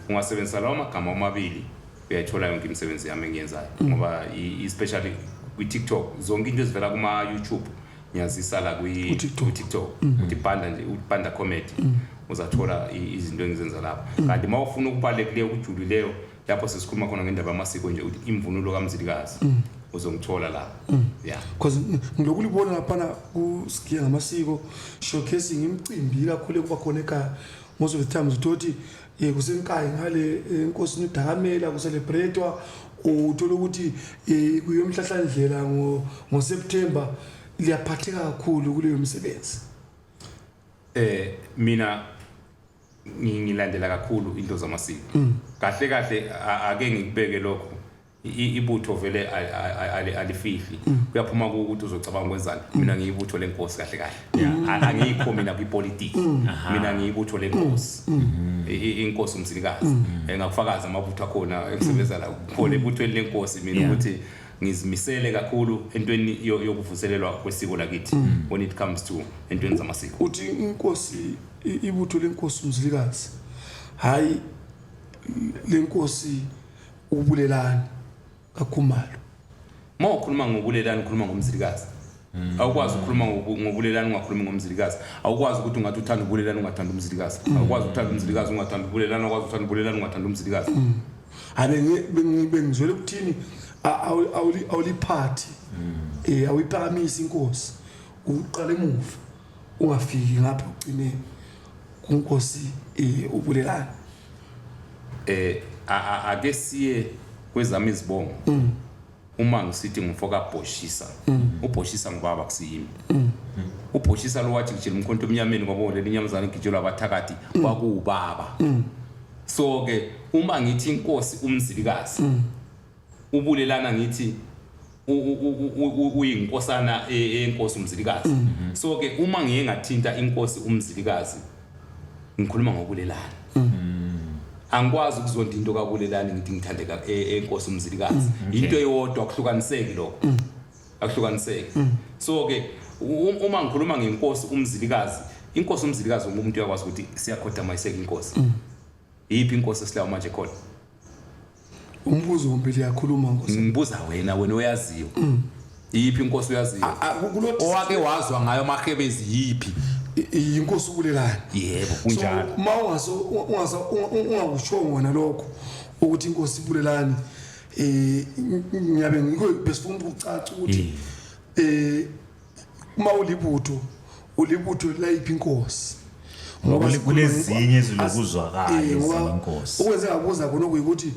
ungasebenzisa lawo magama amabili uyayithola yonke imisebenzi yami engiyenzayo ngoba especially kwi TikTok zonke into ezivela kuma YouTube ngiyazisa la kwi TikTok uthi bhanda nje ubhanda comedy uzathola izinto engizenza lapha kanti mawufuna ukubalekile ukujulileyo lapho sesikhuluma khona ngendaba yamasiko nje uthi imvunulo kaMzilikazi uzongithola la yeah because ngilokulibona lapha kusikiya ngamasiko showcasing imicimbi kakhulu kuba khona ekhaya most of the times uthi kusenkayi ngale inkosini uDakamela kucelebratewa uthola ukuthi kuyomhlahlandlela ngo September liyaphatheka kakhulu kuleyo msebenzi mina ngilandela kakhulu into zamasiko kahle kahle ake ngikubeke lokho ibutho vele alifihli kuyaphuma ukuthi uzocabanga kwenzani mina ngiyibutho lenkosi kahle kahle angikho mina kwipolitiki mina ngiyibutho lenkosi inkosi uMzilikazi engakufakaza amabutho akhona esebenza la khona ibutho lenkosi mina ukuthi ngizimisele kakhulu entweni yokuvuselelwa kwesiko lakithi when it comes to entweni zamasiko uthi inkosi ibutho lenkosi uMzilikazi hayi lenkosi ubulelani kaKhumalo mawukhuluma ngobulelani ukhuluma ngomzilikazi awukwazi ukukhuluma ngobulelani ungakhulumi ngomzilikazi awukwazi ukuthi ungathi uthanda ubulelani ungathanda umzilikazi awukwazi ukuthanda umzilikazi ungathanda ubulelani awukwazi ukuthanda ubulelani ungathanda umzilikazi bengizwele ukuthini awuliphathi awuyiphakamisa inkosi uqala emuva ungafiki ngapha ugcine kunkosi ubulelana ake siye kwezami izibongo uma ngisithi ngifoka Bhoshisa uBhoshisa ngibaba kusiyimi uBhoshisa lo wathi ngijela umkhonto emnyameni ngoba le inyamazana ngijela abathakathi kwakuubaba so ke uma ngithi inkosi umzilikazi ubulelana ngithi uyinkosana enkosi umzilikazi so ke uma ngiye ngathinta inkosi umzilikazi ngikhuluma ngobulelana angikwazi ukuzonda into kabulelani ngithi ngithandeka enkosi umzilikazi into eyodwa akuhlukaniseki lokho akuhlukaniseki so ke uma ngikhuluma ngenkosi umzilikazi inkosi umzilikazi umuntu uyakwazi ukuthi siyakhoda mayiseka inkosi iphi inkosi esilayo manje khona umbuzo wompili yakhuluma nkosi ngibuza wena oyaziyo iphi inkosi uyaziyo owake wazwa ngayo mahebezi yiphi inkosi ubulelani yebo kunjalo uma ungakusho ngona lokho ukuthi inkosi ibulelani ngiyabe besifuna ukucaca ukuthi uma ulibutho layiphi inkosi ngoba kulezinye ezilokuzwakayo zenkosi ukwenze ngabuza khona ukuthi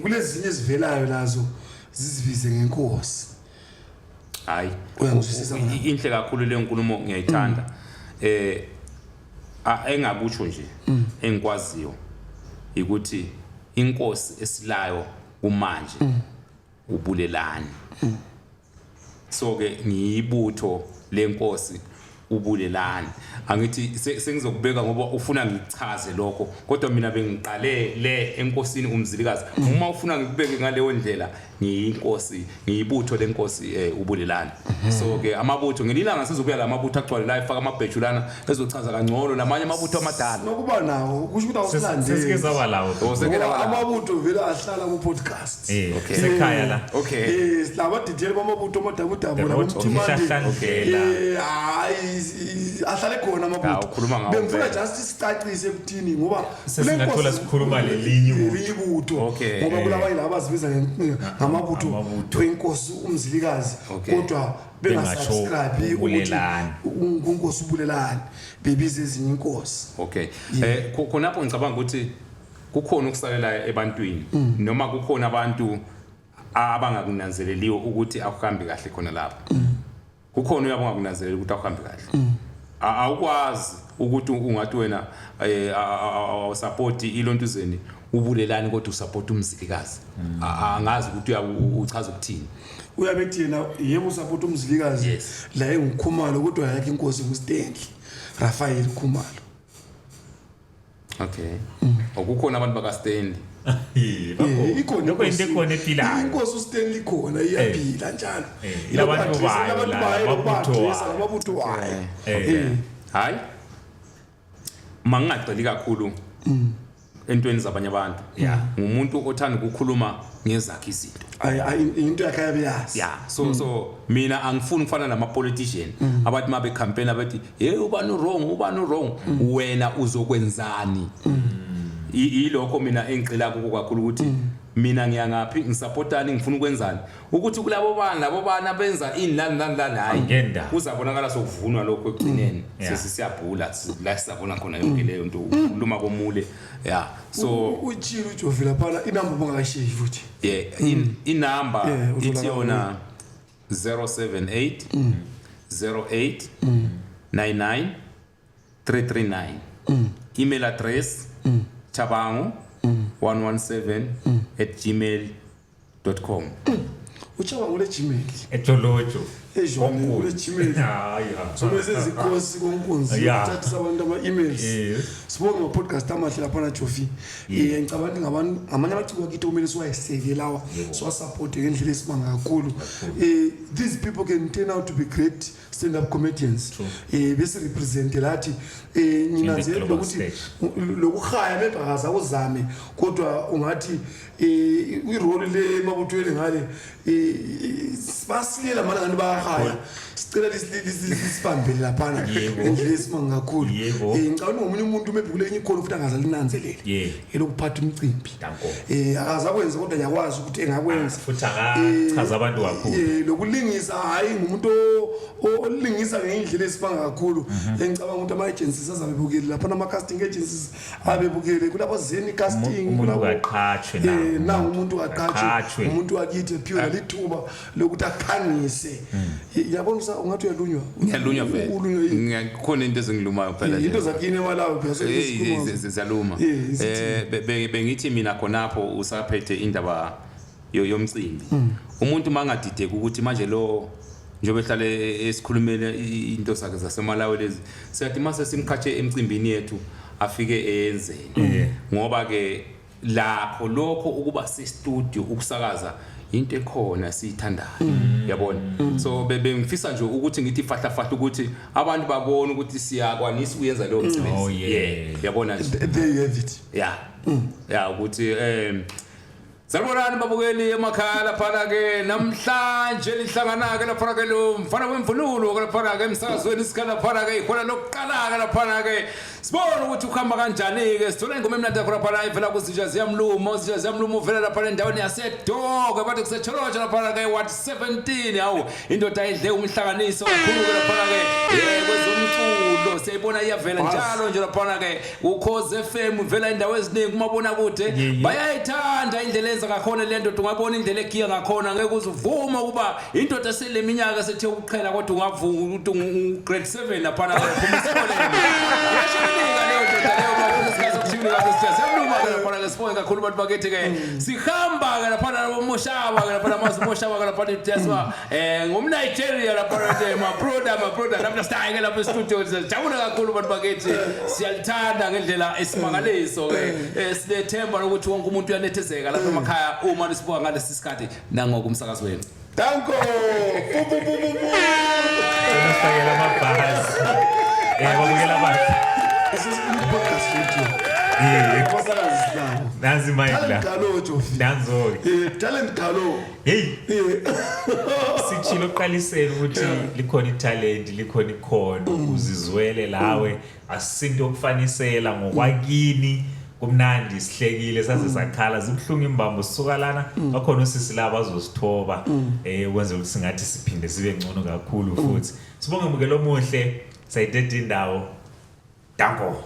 kulezinye ezivelayo lazo zizibize ngenkosi hayi inhle kakhulu le nkulumo ngiyayithanda engakusho nje engikwaziyo ukuthi inkosi esilayo kumanje ubulelani so ke ngiyibutho lenkosi ubulelani angithi sengizokubeka ngoba ufuna ngichaze lokho kodwa mina bengiqale le enkosini umzilikazi uma ufuna ngikubeke ngaleyo ndlela ngiyinkosi ngiyibutho lenkosi ubulelani so ke amabutho ngelilanga sizobuya lamabutho agcwale la efaka amabhejulana ezochaza kangcono namanye amabutho amadala nokuba nawo kusho ukuthi awusilandeli sesike zaba lawo amabutho vele ahlala ku podcast sekhaya la laba detail bamabutho amadabudabu hayi ahlale khona amabutho bengifuna just sicacise ekuthini ngoba sesingathola sikhuluma lelinye ibutho ngoba kulaba yilaba sibiza ngamabutho inkosi umzilikazi kodwa bengasubscribe ubulelani unkosi ubulelani bebize ezinye inkosi khonapho ngicabanga ukuthi kukhona ukusalela ebantwini noma kukhona abantu abangakunanzeleliyo ukuthi akuhambi kahle khona lapho kukhona uyabonga kunanzelela ukuthi akuhambi kahle awukwazi ukuthi ungathi wena awusupport ilontuzeni ubulelani kodwa usupport umzilikazi angazi ukuthi uchaza ukuthini uyabethi yena yebo usupport umzilikazi la engikhumalo kodwa yakhe inkosi nguStandley Raphael Khumalo okukhona abantu bakaStandley ikhona inkosi uStandley khona iyaphila njalo labantu lababutho hayi mangaceli kakhulu entweni zabanye abantu ngumuntu othanda ukukhuluma ngezakhe izinto into yakhe yabeyazi so mina angifuni ukufana nama politician abathi mabe campaign abathi ubani wrong wena uzokwenzani ilokho mina engicela kuko kakhulu ukuthi mina ngiyangaphi ngisupportani ngifuna ukwenzani ukuthi kulabo bana benza inlani hayi kuzabonakala sokuvunwa lokho ekugcineni sesiyabhula la sisabona khona yonke leyo nto uluma komule so uchilo ujovela phala inamba bangakashiyi futhi inamba ithi yona 078 08 99 339 email address chabangu117@gmail.com uchabangu le Gmail etolojo ejole Gmail so bese zikhosi konkunzi ukuthatha abantu ama-emails sibonge ama-podcast amahle lapha na Jofi ngicabanga ngabantu amanye amaciko akithi kumele siwayeseke lawa siwasupporte ngendlela esimanga kakhulu these people can turn out to be great stand-up comedians bese represent lathi nginanzela ukuthi lokuhaya bebhakaza uzame kodwa ungathi irole le mabuthweni ngale basilela mana ngani bayahaya sicela lisibambele laphana endlela esimanga kakhulu ngicabanga ngomunye umuntu mebhukule enye ikhona futhi angaza linanzelele elokuphatha umcimbi akaza kwenza kodwa yakwazi ukuthi engakwenza futhi akachaza abantu kakhulu lokulingisa hayi ngumuntu olingisa ngendlela esimanga kakhulu engicabanga ukuthi ama agencies azabebukele lapha ama casting agencies abebukele kulapho zeni casting umuntu aqhatshwe na umuntu aqhatshwe umuntu wakithi pure lithuba lokuthi akhangise yabona ungathi uyalunywa vele ngiyakhona into ezingilumayo phela into zakini emalawo phela ziyaluma bengithi mina khonapho usaphethe indaba yomcimbi umuntu mangadideka ukuthi manje lo njobe hlala esikhulumele into sakhe zasemalawi lezi siyathi mase simkhathe emcimbini yethu afike enzeni ngoba ke lapho lokho ukuba se studio ukusakaza into ekhona siyithandayo yabona so bengifisa nje ukuthi ngithi fahla ukuthi abantu babone ukuthi siyakwanisa ukuyenza lo msebenzi yabona they have it yeah ukuthi Salmonani babukeli emakhaya lapha ke namhlanje lihlangana ke lapha ke lo mfana wemvunulo ke lapha ke emsakazweni isikhala lapha ke ikhona lokuqala ke lapha ke sibona ukuthi ukhamba kanjani ke sithola ingoma emnandi lapha ivela kuzija ziyamluma uvela lapha endaweni yaseDogo bathi kusecholoja lapha ke what 17 hawo indoda ayidle umhlanganiso kakhulu ke lapha ke kwezomculo siyayibona iyavela njalo nje lapha ke ukhoze FM ivela indawo eziningi kumabona kude bayayithanda indlela ngakhona lento ungabona indlela egiya ngakhona ngeke uzuvuma kuba indoda seleminyaka sethe ukuqhela kodwa ungavuka ukuthi grade 7 lapha phuma esikoleni yashinika leyo ndoda leyo bakusiza ukushini kahle siyabuluma lapha ke sibonga kakhulu abantu bakithi ke sihamba ke lapha moshaba ke lapha amazi moshaba ke lapha itheswa ngomNigeria lapha ke my brother lapha stay ke lapha studio sijabula kakhulu abantu bakithi siyalithanda ngendlela esimangaliso ke sinethemba lokuthi wonke umuntu uyanethezeka lapha emakhaya uma nisibuka ngalesi sikhathi nangoku umsakazo wenu danko Unafakela amabhasi babukela abantu podcast studio Nanzi Michael Danzo talent galo sichilo uqaliseni ukuthi likhona italent likhona ikhono uzizwele lawe asinto okufanisela ngokwakini kumnandi sihlekile sase sakhala zibhlungu imbambo sisuka lana bakhona usisi laba bazosithoba ukwenza ukuthi singathi siphinde sibe ngcono kakhulu futhi sibonge mbukelo omuhle sayidede indawo danko